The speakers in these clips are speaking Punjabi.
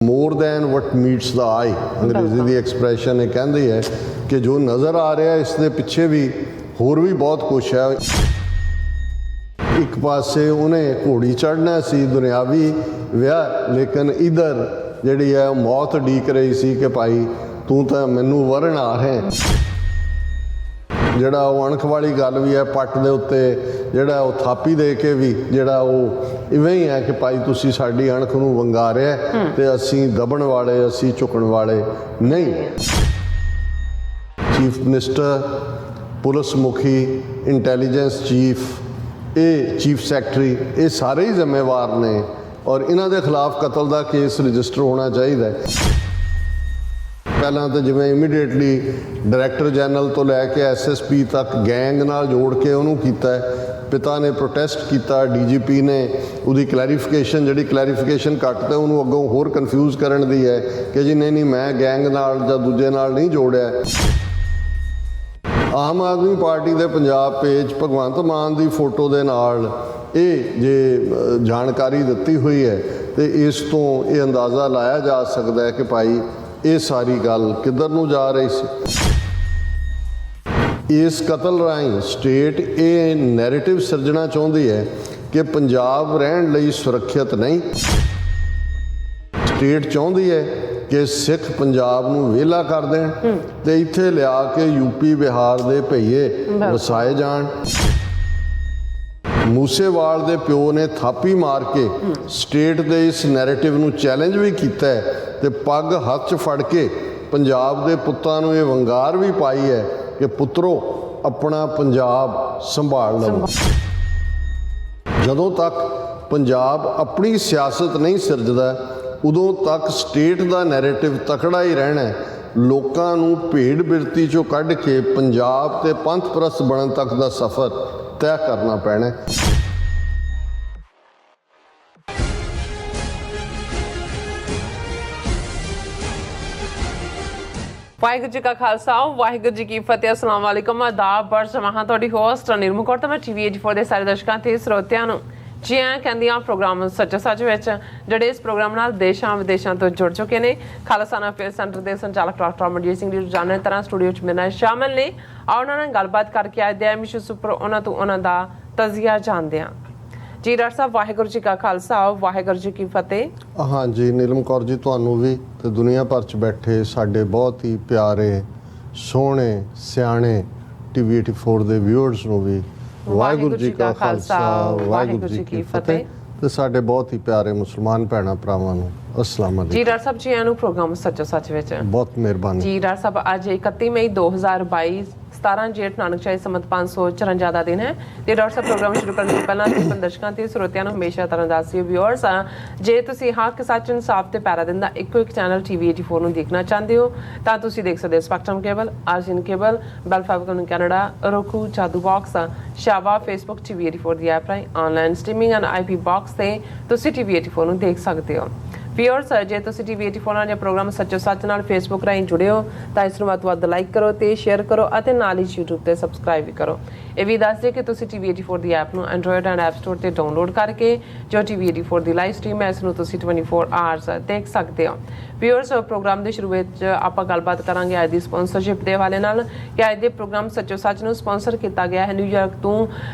ਮੋਰ ਦੈਨ ਵਟ ਮੀਟਸ ਦਾ ਆਈ ਅੰਗਰੇਜ਼ੀ ਦੀ ਐਕਸਪ੍ਰੈਸ਼ਨ ਇਹ ਕਹਿੰਦੀ ਹੈ ਕਿ ਜੋ ਨਜ਼ਰ ਆ ਰਿਹਾ ਇਸ ਦੇ ਪਿੱਛੇ ਵੀ ਹੋਰ ਵੀ ਬਹੁਤ ਕੁਛ ਹੈ। ਇੱਕ ਪਾਸੇ ਉਹਨੇ ਘੋੜੀ ਚੜ੍ਹਨਾ ਸੀ ਦੁਨਿਆਵੀ ਵਿਆਹ, ਲੇਕਿਨ ਇਧਰ ਜਿਹੜੀ ਹੈ ਮੌਤ ਉਡੀਕ ਰਹੀ ਸੀ ਕਿ ਭਾਈ ਤੂੰ ਤਾਂ ਮੈਨੂੰ ਵਰਨ ਆ ਰਿਹਾ। ਜਿਹੜਾ ਉਹ ਅਣਖ ਵਾਲੀ ਗੱਲ ਵੀ ਹੈ, ਪੱਟ ਦੇ ਉੱਤੇ ਜਿਹੜਾ ਉਹ ਥਾਪੀ ਦੇ ਕੇ ਵੀ ਜਿਹੜਾ ਉਹ ਇਵੇਂ ਹੀ ਹੈ ਕਿ ਭਾਈ ਤੁਸੀਂ ਸਾਡੀ ਅਣਖ ਨੂੰ ਵੰਗਾ ਰਿਹਾ ਤੇ ਅਸੀਂ ਦਬਣ ਵਾਲੇ, ਅਸੀਂ ਝੁਕਣ ਵਾਲੇ ਨਹੀਂ। ਚੀਫ ਮਿਨਿਸਟਰ, ਪੁਲਿਸ ਮੁਖੀ, ਇੰਟੈਲੀਜੈਂਸ ਚੀਫ, ਇਹ ਚੀਫ ਸੈਕਟਰੀ, ਇਹ ਸਾਰੇ ਹੀ ਜ਼ਿੰਮੇਵਾਰ ਨੇ ਔਰ ਇਹਨਾਂ ਦੇ ਖਿਲਾਫ ਕਤਲ ਦਾ ਕੇਸ ਰਜਿਸਟਰ ਹੋਣਾ ਚਾਹੀਦਾ। ਪਹਿਲਾਂ ਤਾਂ ਜਿਵੇਂ ਇਮੀਡੀਏਟਲੀ ਡਾਇਰੈਕਟਰ ਜਨਰਲ ਤੋਂ ਲੈ ਕੇ ਐਸਐਸਪੀ ਤੱਕ ਗੈਂਗ ਨਾਲ ਜੋੜ ਕੇ ਉਹਨੂੰ ਕੀਤਾ ਹੈ। ਪਿਤਾ ਨੇ ਪ੍ਰੋਟੈਸਟ ਕੀਤਾ, ਡੀਜੀਪੀ ਨੇ ਉਹਦੀ ਕਲੈਰੀਫਿਕੇਸ਼ਨ, ਜਿਹੜੀ ਕਲੈਰੀਫਿਕੇਸ਼ਨ ਘੱਟ ਤੇ ਉਹਨੂੰ ਅੱਗੋਂ ਹੋਰ ਕਨਫਿਊਜ਼ ਕਰਨ ਦੀ ਹੈ ਕਿ ਜੀ ਨਹੀਂ ਮੈਂ ਗੈਂਗ ਨਾਲ ਜਾਂ ਦੂਜੇ ਨਾਲ ਨਹੀਂ ਜੋੜਿਆ। ਆਮ ਆਦਮੀ ਪਾਰਟੀ ਦੇ ਪੰਜਾਬ ਪੇਜ ਭਗਵੰਤ ਮਾਨ ਦੀ ਫੋਟੋ ਦੇ ਨਾਲ ਇਹ ਜੇ ਜਾਣਕਾਰੀ ਦਿੱਤੀ ਹੋਈ ਹੈ ਤੇ ਇਸ ਤੋਂ ਇਹ ਅੰਦਾਜ਼ਾ ਲਾਇਆ ਜਾ ਸਕਦਾ ਹੈ ਕਿ ਭਾਈ ਇਹ ਸਾਰੀ ਗੱਲ ਕਿੱਧਰ ਨੂੰ ਜਾ ਰਹੀ ਸੀ। ਇਸ ਕਤਲ ਰਾਹੀਂ ਸਟੇਟ ਇਹ ਨੈਰੇਟਿਵ ਸਿਰਜਣਾ ਚਾਹੁੰਦੀ ਹੈ ਕਿ ਪੰਜਾਬ ਰਹਿਣ ਲਈ ਸੁਰੱਖਿਅਤ ਨਹੀਂ। ਸਟੇਟ ਚਾਹੁੰਦੀ ਹੈ ਕਿ ਸਿੱਖ ਪੰਜਾਬ ਨੂੰ ਵਿਹਲਾ ਕਰ ਦੇਣ ਤੇ ਇੱਥੇ ਲਿਆ ਕੇ ਯੂਪੀ ਬਿਹਾਰ ਦੇ ਭਈਏ ਵਸਾਏ ਜਾਣ। ਮੂਸੇਵਾਲ ਦੇ ਪਿਓ ਨੇ ਥਾਪੀ ਮਾਰ ਕੇ ਸਟੇਟ ਦੇ ਇਸ ਨੈਰੇਟਿਵ ਨੂੰ ਚੈਲੰਜ ਵੀ ਕੀਤਾ ਹੈ ਤੇ ਪੱਗ ਹੱਥ 'ਚ ਫੜ ਕੇ ਪੰਜਾਬ ਦੇ ਪੁੱਤਾਂ ਨੂੰ ਇਹ ਵੰਗਾਰ ਵੀ ਪਾਈ ਹੈ ਕਿ ਪੁੱਤਰੋ ਆਪਣਾ ਪੰਜਾਬ ਸੰਭਾਲ ਲਵੋ। ਜਦੋਂ ਤੱਕ ਪੰਜਾਬ ਆਪਣੀ ਸਿਆਸਤ ਨਹੀਂ ਸਿਰਜਦਾ ਉਦੋਂ ਤੱਕ ਸਟੇਟ ਦਾ ਨੈਰੇਟਿਵ ਤਕੜਾ ਹੀ ਰਹਿਣਾ ਹੈ। ਲੋਕਾਂ ਨੂੰ ਭੇਡ ਬਿਰਤੀ 'ਚੋਂ ਕੱਢ ਕੇ ਪੰਜਾਬ ਤੇ ਪੰਥ ਪ੍ਰਸਤ ਬਣਨ ਤੱਕ ਦਾ ਸਫ਼ਰ ਤੈਅ ਕਰਨਾ ਪੈਣਾ। ਵਾਹਿਗੁਰੂ ਜੀ ਕਾ ਖਾਲਸਾ, ਵਾਹਿਗੁਰੂ ਜੀ ਕੀ ਫਤਿਹ। अस्सलाम वालेकुम, आदाब, बरसमाह ਤੁਹਾਡੀ ਹੋਸਟ ਨਿਰਮਲ ਕੌਰ ਤੇ ਮੈਂ ਟੀਵੀ 84 ਦੇ ਸਾਰੇ ਦਰਸ਼ਕਾਂ ਤੇ ਸਰੋਤਿਆਂ ਨੂੰ ਜੀ ਆਇਆਂ ਕਹਿੰਦੀ ਹਾਂ ਪ੍ਰੋਗਰਾਮ ਸੱਚੋ ਸੱਚ ਵਿੱਚ, ਜਿਹੜੇ ਇਸ ਪ੍ਰੋਗਰਾਮ ਨਾਲ ਦੇਸ਼ਾਂ ਵਿਦੇਸ਼ਾਂ ਤੋਂ ਜੁੜ ਚੁੱਕੇ ਨੇ। ਖਾਲਸਾਨਾ ਅਫੇਅਰ ਸੈਂਟਰ ਦੇ ਸੰਚਾਲਕ ਡਾਕਟਰ ਅਮਰਜੀਤ ਸਿੰਘ ਜੀ ਰੋਜ਼ਾਨਾ ਤਰ੍ਹਾਂ ਸਟੂਡੀਓ 'ਚ ਮੇਰੇ ਨਾਲ ਸ਼ਾਮਲ ਨੇ। ਆਓ ਉਹਨਾਂ ਨਾਲ ਗੱਲਬਾਤ ਕਰਕੇ ਅੱਜ ਦੇ ਐਮਿਸ਼ਨ ਉੱਪਰ ਉਹਨਾਂ ਤੋਂ ਉਹਨਾਂ ਦਾ ਤਜ਼ੀਆ ਜਾਣਦੇ ਹਾਂ। ਜੀ ਡਾਕਟਰ ਸਾਹਿਬ, ਵਾਹਿਗੁਰੂ ਜੀ ਕਾ ਖਾਲਸਾ, ਵਾਹਿਗੁਰੂ ਜੀ ਕੀ ਫਤਿਹ। ਹਾਂਜੀ ਨੀਲਮ ਕੌਰ ਜੀ, ਤੁਹਾਨੂੰ ਵੀ ਤੇ ਦੁਨੀਆ ਭਰ 'ਚ ਬੈਠੇ ਸਾਡੇ ਬਹੁਤ ਹੀ ਪਿਆਰੇ, ਸੋਹਣੇ, ਸਿਆਣੇ ਟੀਵੀ 84 ਦੇ ਵਿਊਅਰਸ ਨੂੰ ਵੀ ਵਾਹਿਗੁਰੂ ਜੀ ਕਾ ਖਾਲਸਾ, ਵਾਹਿਗੁਰੂ ਜੀ ਕੀ ਫਤਿਹ। ਤੇ ਸਾਡੇ ਬਹੁਤ ਹੀ ਪਿਆਰੇ ਮੁਸਲਮਾਨ ਭੈਣਾਂ ਭਰਾਵਾਂ ਨੂੰ अस्सलाम वालेकुम। जी डॉक्टर साहब, जी आनू प्रोग्राम सच्चो सच विच बहुत मेहरबानी जी। डॉक्टर साहब, आज 31 मई 2022 17 ਜੇਠ ਨਾਨਕਸ਼ਾਹੀ ਸੰਮਤ 554 ਦਾ ਦਿਨ ਹੈ ਤੇ ਡਾਕਟਰ ਸਾਹਿਬ ਪ੍ਰੋਗਰਾਮ ਸ਼ੁਰੂ ਕਰਨ ਤੋਂ ਪਹਿਲਾਂ ਤੇ ਦਰਸ਼ਕਾਂ ਤੇ ਸਰੋਤਿਆਂ ਨੂੰ ਹਮੇਸ਼ਾ ਤਰ੍ਹਾਂ ਦੱਸਿਓ ਵਿਊਅਰਸ, ਜੇ ਤੁਸੀਂ ਹੱਕ ਸੱਚ ਇਨਸਾਫ ਤੇ ਪੈਰਾ ਦਿੰਦਾ ਇੱਕੋ ਇੱਕ ਚੈਨਲ ਟੀਵੀ 84 ਨੂੰ ਦੇਖਣਾ ਚਾਹੁੰਦੇ ਹੋ ਤਾਂ ਤੁਸੀਂ ਦੇਖ ਸਕਦੇ ਹੋ ਸਪੈਕਟਰਮ ਕੇਬਲ, ਆਰਜਨ ਕੇਬਲ, ਬੈਲ ਫੈਬਕਨ ਕੈਨੇਡਾ, roku, ਜਾਦੂ ਬਾਕਸ, ਸ਼ਾਵਾ, ਫੇਸਬੁੱਕ, ਟੀਵੀ 84 ਦੀ ਐਪ ਰਾਹੀਂ online streaming and IP box ਤੇ ਤੁਸੀਂ ਟੀਵੀ 84 ਨੂੰ ਦੇਖ ਸਕਦੇ ਹੋ। ਵਿਊਅਰਸ, ਜੇ ਤੁਸੀਂ ਟੀਵੀ 84 ਨਾਲ ਜਾਂ ਪ੍ਰੋਗਰਾਮ ਸੱਚੋ ਸੱਚ ਨਾਲ ਫੇਸਬੁੱਕ ਰਾਹੀਂ ਜੁੜੇ ਹੋ ਤਾਂ ਇਸ ਨੂੰ ਵੱਧ ਤੋਂ ਵੱਧ ਲਾਈਕ ਕਰੋ ਤੇ ਸ਼ੇਅਰ ਕਰੋ ਅਤੇ ਨਾਲ ਹੀ YouTube ਤੇ ਸਬਸਕ੍ਰਾਈਬ ਵੀ ਕਰੋ। ਇਹ ਵੀ ਦੱਸ ਦਿਓ ਕਿ ਤੁਸੀਂ ਟੀਵੀ 84 ਦੀ ਐਪ ਨੂੰ ਐਂਡਰੋਇਡ ਐਂਡ ਐਪ ਸਟੋਰ ਤੇ ਡਾਊਨਲੋਡ ਕਰਕੇ ਜੋ ਟੀਵੀ 84 ਦੀ ਲਾਈਵ ਸਟ੍ਰੀਮ ਹੈ ਇਸ ਨੂੰ ਤੁਸੀਂ 24 ਆਵਰਸ ਦੇਖ ਸਕਦੇ ਹੋ। ਵਿਊਅਰਸ, ਪ੍ਰੋਗਰਾਮ ਦੇ ਸ਼ੁਰੂ ਵਿੱਚ ਆਪਾਂ ਗੱਲਬਾਤ ਕਰਾਂਗੇ ਅੱਜ ਦੀ ਸਪਾਂਸਰਸ਼ਿਪ ਦੇ ਹਵਾਲੇ ਨਾਲ ਕਿ ਅੱਜ ਦੇ ਪ੍ਰੋਗਰਾਮ ਸੱਚੋ ਸੱਚ ਨੂੰ ਸਪਾਂਸਰ ਕੀਤਾ ਗਿਆ ਹੈ ਨਿਊਯਾਰਕ ਤੋਂ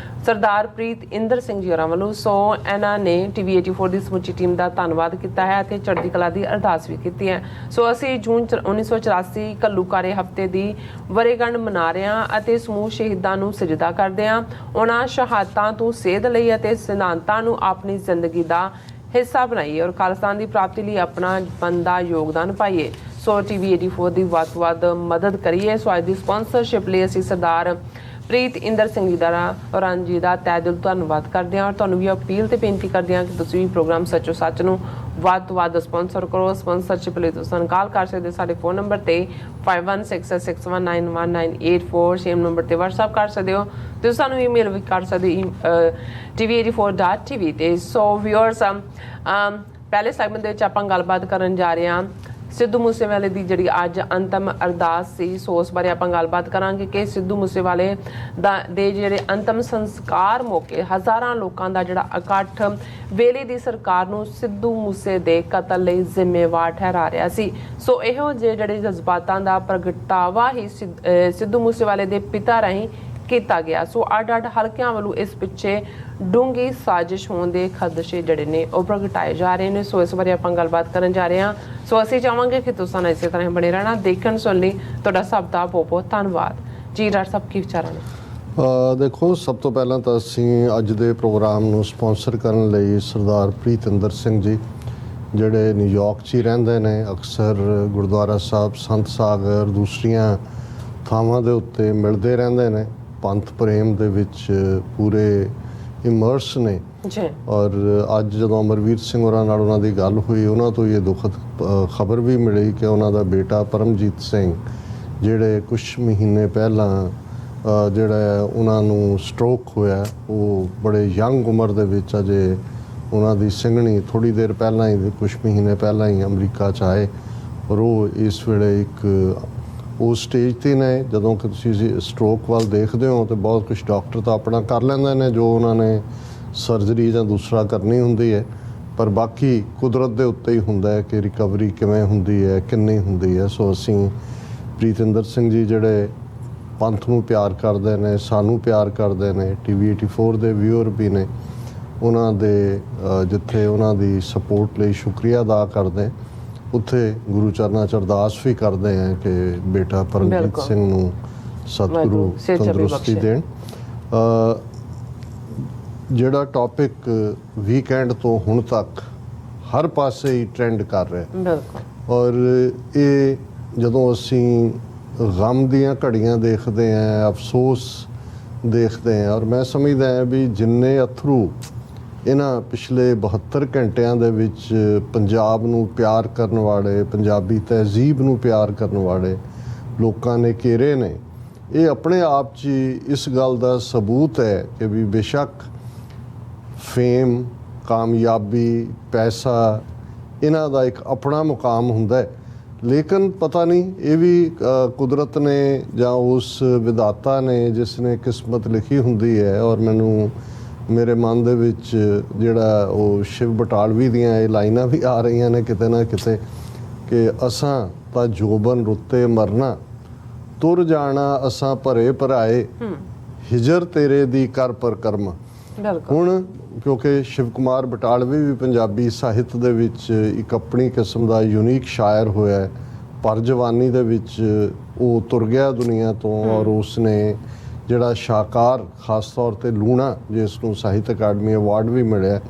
ਸਰਦਾਰ ਪ੍ਰੀਤ ਇੰਦਰ ਸਿੰਘ ਜੀ ਹੋਰਾਂ ਵੱਲੋਂ। ਸੋ ਇਹਨਾਂ ਨੇ ਟੀਵੀ 84 ਦੀ ਸਮੁੱਚੀ ਟੀਮ ਦਾ ਧੰਨਵਾਦ ਕੀਤਾ ਹੈ ਅਤੇ ਚੜ੍ਹਦੀ ਕਲਾ ਦੀ ਅਰਦਾਸ ਵੀ ਕੀਤੀ ਹੈ। ਸੋ ਅਸੀਂ ਜੂਨ 1984 ਘੱਲੂਘਾਰੇ ਹਫ਼ਤੇ ਦੀ ਵਰ੍ਹੇਗੰਢ ਮਨਾ ਰਹੇ ਹਾਂ ਅਤੇ ਸਮੂਹ ਸ਼ਹੀਦਾਂ ਨੂੰ ਸਜਦਾ ਕਰਦੇ ਹਾਂ। ਉਹਨਾਂ ਸ਼ਹਾਦਤਾਂ ਤੋਂ ਸੇਧ ਲਈ ਅਤੇ ਸਿਧਾਂਤਾਂ ਨੂੰ ਆਪਣੀ ਜ਼ਿੰਦਗੀ ਦਾ ਹਿੱਸਾ ਬਣਾਈਏ ਔਰ ਖਾਲਿਸਤਾਨ ਦੀ ਪ੍ਰਾਪਤੀ ਲਈ ਆਪਣਾ ਬਣਦਾ ਯੋਗਦਾਨ ਪਾਈਏ। ਸੋ ਟੀਵੀ 84 ਦੀ ਵੱਧ ਤੋਂ ਵੱਧ ਮਦਦ ਕਰੀਏ। ਸੋ ਅੱਜ ਦੀ ਸਪਾਂਸਰਸ਼ਿਪ ਲਈ ਅਸੀਂ ਸਰਦਾਰ ਪ੍ਰੀਤ ਇੰਦਰ ਸਿੰਘ ਜੀ ਦਾ ਤਹਿ ਦਿਲ ਧੰਨਵਾਦ ਕਰਦੇ ਹਾਂ ਔਰ ਤੁਹਾਨੂੰ ਵੀ ਅਪੀਲ ਤੇ ਬੇਨਤੀ ਕਰਦੇ ਹਾਂ ਕਿ ਤੁਸੀਂ ਵੀ ਪ੍ਰੋਗਰਾਮ ਸੱਚੋ ਸੱਚ ਨੂੰ ਵੱਧ ਤੋਂ ਵੱਧ ਸਪਾਂਸਰ ਕਰੋ। ਸਪਾਂਸਰਸ਼ਿਪ ਲਈ ਤੁਸੀਂ ਸਾਨੂੰ ਕਾਲ ਕਰ ਸਕਦੇ ਸਾਡੇ ਫੋਨ ਨੰਬਰ ਤੇ 5166619184, ਸੇਮ ਨੰਬਰ ਤੇ WhatsApp ਕਰ ਸਕਦੇ ਹੋ। ਤੁਸੀਂ ਸਾਨੂੰ ਈਮੇਲ ਵੀ ਕਰ ਸਕਦੇ tv84.tv ਤੇ। ਸੋ ਵਿਊਅਰਸ, ਪਹਿਲੇ ਸੈਗਮੈਂਟ ਦੇ ਵਿੱਚ ਆਪਾਂ ਗੱਲਬਾਤ ਕਰਨ ਜਾ ਰਹੇ ਹਾਂ ਸਿੱਧੂ ਮੂਸੇਵਾਲੇ ਦੀ ਜਿਹੜੀ ਅੱਜ ਅੰਤਮ ਅਰਦਾਸ ਸੀ, ਸੋ ਉਸ ਬਾਰੇ ਆਪਾਂ ਗੱਲਬਾਤ ਕਰਾਂਗੇ ਕਿ ਸਿੱਧੂ ਮੂਸੇਵਾਲੇ ਦੇ ਜਿਹੜੇ ਅੰਤਮ ਸੰਸਕਾਰ ਮੌਕੇ ਹਜ਼ਾਰਾਂ ਲੋਕਾਂ ਦਾ ਜਿਹੜਾ ਇਕੱਠ ਵੇਲੇ ਦੀ ਸਰਕਾਰ ਨੂੰ ਸਿੱਧੂ ਮੂਸੇ ਦੇ ਕਤਲ ਲਈ ਜ਼ਿੰਮੇਵਾਰ ਠਹਿਰਾ ਰਿਹਾ ਸੀ। ਸੋ ਇਹੋ ਜਿਹੇ ਜਿਹੜੇ ਜਜ਼ਬਾਤਾਂ ਦਾ ਪ੍ਰਗਟਾਵਾ ਹੀ ਸਿੱਧੂ ਮੂਸੇਵਾਲੇ ਦੇ ਪਿਤਾ ਰਾਹੀਂ ਕੀਤਾ ਗਿਆ। ਸੋ ਅੱਡ-ਅੱਡ ਹਲਕਿਆਂ ਵੱਲੋਂ ਇਸ ਪਿੱਛੇ ਡੂੰਘੀ ਸਾਜ਼ਿਸ਼ ਹੋਣ ਦੇ ਖਦਸ਼ੇ ਜਿਹੜੇ ਨੇ ਉਹ ਪ੍ਰਗਟਾਏ ਜਾ ਰਹੇ ਨੇ। ਸੋ ਇਸ ਬਾਰੇ ਆਪਾਂ ਗੱਲਬਾਤ ਕਰਨ ਜਾ ਰਹੇ ਹਾਂ। ਸੋ ਅਸੀਂ ਚਾਹਾਂਗੇ ਕਿ ਤੁਸੀਂ ਨਾਲ ਇਸੇ ਤਰ੍ਹਾਂ ਬਣੇ ਰਹਿਣਾ। ਦੇਖਣ ਸੁਣ ਲਈ ਤੁਹਾਡਾ ਸਭ ਦਾ ਬਹੁਤ-ਬਹੁਤ ਧੰਨਵਾਦ ਜੀ। ਡਾਕਟਰ ਸਾਹਿਬ ਕੀ ਵਿਚਾਰਾਂ ਨੇ? ਦੇਖੋ, ਸਭ ਤੋਂ ਪਹਿਲਾਂ ਤਾਂ ਅਸੀਂ ਅੱਜ ਦੇ ਪ੍ਰੋਗਰਾਮ ਨੂੰ ਸਪਾਂਸਰ ਕਰਨ ਲਈ ਸਰਦਾਰ ਪ੍ਰੀਤਿੰਦਰ ਸਿੰਘ ਜੀ, ਜਿਹੜੇ ਨਿਊਯਾਰਕ 'ਚ ਹੀ ਰਹਿੰਦੇ ਨੇ, ਅਕਸਰ ਗੁਰਦੁਆਰਾ ਸਾਹਿਬ, ਸੰਤ ਸਾਗਰ, ਦੂਸਰੀਆਂ ਥਾਵਾਂ ਦੇ ਉੱਤੇ ਮਿਲਦੇ ਰਹਿੰਦੇ ਨੇ, ਪੰਥ ਪ੍ਰੇਮ ਦੇ ਵਿੱਚ ਪੂਰੇ ਇਮਰਸ ਨੇ ਜੀ। ਔਰ ਅੱਜ ਜਦੋਂ ਅਮਰਵੀਰ ਸਿੰਘ ਹੋਰਾਂ ਨਾਲ ਉਹਨਾਂ ਦੀ ਗੱਲ ਹੋਈ, ਉਹਨਾਂ ਤੋਂ ਇਹ ਦੁਖਦ ਖਬਰ ਵੀ ਮਿਲੀ ਕਿ ਉਹਨਾਂ ਦਾ ਬੇਟਾ ਪਰਮਜੀਤ ਸਿੰਘ, ਜਿਹੜੇ ਕੁਝ ਮਹੀਨੇ ਪਹਿਲਾਂ ਜਿਹੜਾ ਉਹਨਾਂ ਨੂੰ ਸਟ੍ਰੋਕ ਹੋਇਆ, ਉਹ ਬੜੇ ਯੰਗ ਉਮਰ ਦੇ ਵਿੱਚ ਅਜੇ ਉਹਨਾਂ ਦੀ ਸਿੰਘਣੀ ਥੋੜ੍ਹੀ ਦੇਰ ਪਹਿਲਾਂ ਹੀ, ਕੁਝ ਮਹੀਨੇ ਪਹਿਲਾਂ ਹੀ ਅਮਰੀਕਾ 'ਚ ਆਏ। ਔਰ ਉਹ ਇਸ ਵੇਲੇ ਇੱਕ ਉਸ ਸਟੇਜ 'ਤੇ ਨੇ ਜਦੋਂ ਕਿ ਤੁਸੀਂ ਸਟ੍ਰੋਕ ਵੱਲ ਦੇਖਦੇ ਹੋ ਤਾਂ ਬਹੁਤ ਕੁਝ ਡਾਕਟਰ ਤਾਂ ਆਪਣਾ ਕਰ ਲੈਂਦੇ ਨੇ ਜੋ ਉਹਨਾਂ ਨੇ ਸਰਜਰੀ ਜਾਂ ਦੂਸਰਾ ਕਰਨੀ ਹੁੰਦੀ ਹੈ, ਪਰ ਬਾਕੀ ਕੁਦਰਤ ਦੇ ਉੱਤੇ ਹੀ ਹੁੰਦਾ ਹੈ ਕਿ ਰਿਕਵਰੀ ਕਿਵੇਂ ਹੁੰਦੀ ਹੈ, ਕਿੰਨੀ ਹੁੰਦੀ ਹੈ। ਸੋ ਅਸੀਂ ਪ੍ਰੀਤਿੰਦਰ ਸਿੰਘ ਜੀ, ਜਿਹੜੇ ਪੰਥ ਨੂੰ ਪਿਆਰ ਕਰਦੇ ਨੇ, ਸਾਨੂੰ ਪਿਆਰ ਕਰਦੇ ਨੇ, TV 84 ਦੇ ਵਿਊਅਰ ਵੀ ਨੇ, ਉਹਨਾਂ ਦੇ ਜਿੱਥੇ ਉਹਨਾਂ ਦੀ ਸਪੋਰਟ ਲਈ ਸ਼ੁਕਰੀਆ ਅਦਾ ਕਰਦੇ, ਉੱਥੇ ਗੁਰੂ ਚਰਨਾਂ 'ਚ ਅਰਦਾਸ ਵੀ ਕਰਦੇ ਹਾਂ ਕਿ ਬੇਟਾ ਪਰਮਜੀਤ ਸਿੰਘ ਨੂੰ ਸਤਿਗੁਰੂ ਤੰਦਰੁਸਤੀ ਦੇਣ। ਜਿਹੜਾ ਟੌਪਿਕ ਵੀਕਐਂਡ ਤੋਂ ਹੁਣ ਤੱਕ ਹਰ ਪਾਸੇ ਹੀ ਟ੍ਰੈਂਡ ਕਰ ਰਿਹਾ, ਔਰ ਇਹ ਜਦੋਂ ਅਸੀਂ ਗਮ ਦੀਆਂ ਘੜੀਆਂ ਦੇਖਦੇ ਹਾਂ, ਅਫਸੋਸ ਦੇਖਦੇ ਹਾਂ, ਔਰ ਮੈਂ ਸਮਝਦਾ ਹਾਂ ਵੀ ਜਿੰਨੇ ਅਥਰੂ ਇਹਨਾਂ ਪਿਛਲੇ 72 ਘੰਟਿਆਂ ਦੇ ਵਿੱਚ ਪੰਜਾਬ ਨੂੰ ਪਿਆਰ ਕਰਨ ਵਾਲੇ, ਪੰਜਾਬੀ ਤਹਿਜ਼ੀਬ ਨੂੰ ਪਿਆਰ ਕਰਨ ਵਾਲੇ ਲੋਕਾਂ ਨੇ ਘੇਰੇ ਨੇ, ਇਹ ਆਪਣੇ ਆਪ 'ਚ ਇਸ ਗੱਲ ਦਾ ਸਬੂਤ ਹੈ ਕਿ ਵੀ ਬੇਸ਼ੱਕ ਫੇਮ, ਕਾਮਯਾਬੀ, ਪੈਸਾ, ਇਹਨਾਂ ਦਾ ਇੱਕ ਆਪਣਾ ਮੁਕਾਮ ਹੁੰਦਾ ਹੈ, ਲੇਕਿਨ ਪਤਾ ਨਹੀਂ ਇਹ ਵੀ ਕੁਦਰਤ ਨੇ ਜਾਂ ਉਸ ਵਿਧਾਤਾ ਨੇ ਜਿਸ ਨੇ ਕਿਸਮਤ ਲਿਖੀ ਹੁੰਦੀ ਹੈ। ਔਰ ਮੈਨੂੰ ਮੇਰੇ ਮਨ ਦੇ ਵਿੱਚ ਜਿਹੜਾ ਉਹ ਸ਼ਿਵ ਬਟਾਲਵੀ ਦੀਆਂ ਇਹ ਲਾਈਨਾਂ ਵੀ ਆ ਰਹੀਆਂ ਨੇ ਕਿਤੇ ਨਾ ਕਿਤੇ ਕਿ ਅਸਾਂ ਤਾਂ ਜੋਬਨ ਰੁੱਤੇ ਮਰਨਾ, ਤੁਰ ਜਾਣਾ ਅਸਾਂ ਭਰੇ ਭਰਾਏ, ਹਿਜਰ ਤੇਰੇ ਦੀ ਕਰ ਪਰਕਰਮ। ਹੁਣ ਕਿਉਂਕਿ ਸ਼ਿਵ ਕੁਮਾਰ ਬਟਾਲਵੀ ਵੀ ਪੰਜਾਬੀ ਸਾਹਿਤ ਦੇ ਵਿੱਚ ਇੱਕ ਆਪਣੀ ਕਿਸਮ ਦਾ ਯੂਨੀਕ ਸ਼ਾਇਰ ਹੋਇਆ, ਪਰ ਜਵਾਨੀ ਦੇ ਵਿੱਚ ਉਹ ਤੁਰ ਗਿਆ ਦੁਨੀਆ ਤੋਂ। ਔਰ ਉਸਨੇ ਜਿਹੜਾ ਸ਼ਾਹਕਾਰ, ਖਾਸ ਤੌਰ 'ਤੇ ਲੂਣਾ, ਜਿਸ ਨੂੰ ਸਾਹਿਤ ਅਕਾਡਮੀ ਅਵਾਰਡ ਵੀ ਮਿਲਿਆ,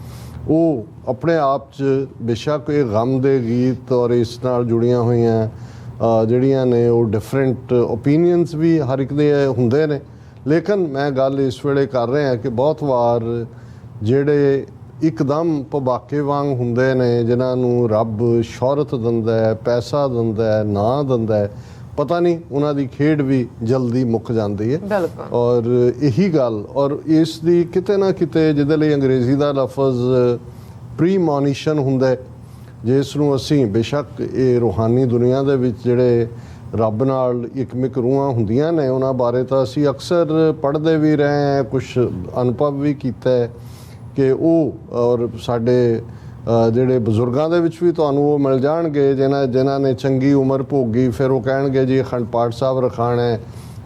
ਉਹ ਆਪਣੇ ਆਪ 'ਚ ਬੇਸ਼ੱਕ ਇਹ ਗਮ ਦੇ ਗੀਤ ਔਰ ਇਸ ਨਾਲ ਜੁੜੀਆਂ ਹੋਈਆਂ ਜਿਹੜੀਆਂ ਨੇ ਉਹ ਡਿਫਰੈਂਟ ਓਪੀਨੀਅਨਸ ਵੀ ਹਰ ਇੱਕ ਦੇ ਹੁੰਦੇ ਨੇ, ਲੇਕਿਨ ਮੈਂ ਗੱਲ ਇਸ ਵੇਲੇ ਕਰ ਰਿਹਾ ਕਿ ਬਹੁਤ ਵਾਰ ਜਿਹੜੇ ਇੱਕਦਮ ਭਬਾਕੇ ਵਾਂਗ ਹੁੰਦੇ ਨੇ, ਜਿਨ੍ਹਾਂ ਨੂੰ ਰੱਬ ਸ਼ੋਹਰਤ ਦਿੰਦਾ ਹੈ, ਪੈਸਾ ਦਿੰਦਾ ਹੈ, ਨਾਂ ਦਿੰਦਾ ਹੈ, ਪਤਾ ਨਹੀਂ ਉਹਨਾਂ ਦੀ ਖੇਡ ਵੀ ਜਲਦੀ ਮੁੱਕ ਜਾਂਦੀ ਹੈ। ਔਰ ਇਹੀ ਗੱਲ, ਔਰ ਇਸ ਦੀ ਕਿਤੇ ਨਾ ਕਿਤੇ ਜਿਹਦੇ ਲਈ ਅੰਗਰੇਜ਼ੀ ਦਾ ਲਫ਼ਜ਼ ਪ੍ਰੀਮੋਨੀਸ਼ਨ ਹੁੰਦਾ ਹੈ, ਜਿਸ ਨੂੰ ਅਸੀਂ ਬੇਸ਼ੱਕ ਇਹ ਰੂਹਾਨੀ ਦੁਨੀਆ ਦੇ ਵਿੱਚ ਜਿਹੜੇ ਰੱਬ ਨਾਲ ਇੱਕਮਿਕ ਰੂਹਾਂ ਹੁੰਦੀਆਂ ਨੇ, ਉਹਨਾਂ ਬਾਰੇ ਤਾਂ ਅਸੀਂ ਅਕਸਰ ਪੜ੍ਹਦੇ ਵੀ ਰਹੇ ਹਾਂ, ਕੁਛ ਅਨੁਭਵ ਵੀ ਕੀਤਾ ਹੈ ਕਿ ਉਹ, ਔਰ ਸਾਡੇ ਜਿਹੜੇ ਬਜ਼ੁਰਗਾਂ ਦੇ ਵਿੱਚ ਵੀ ਤੁਹਾਨੂੰ ਉਹ ਮਿਲ ਜਾਣਗੇ ਜਿਨ੍ਹਾਂ ਨੇ ਚੰਗੀ ਉਮਰ ਭੋਗੀ, ਫਿਰ ਉਹ ਕਹਿਣਗੇ ਜੀ ਅਖੰਡ ਪਾਠ ਸਾਹਿਬ ਰਖਾਣਾ ਹੈ,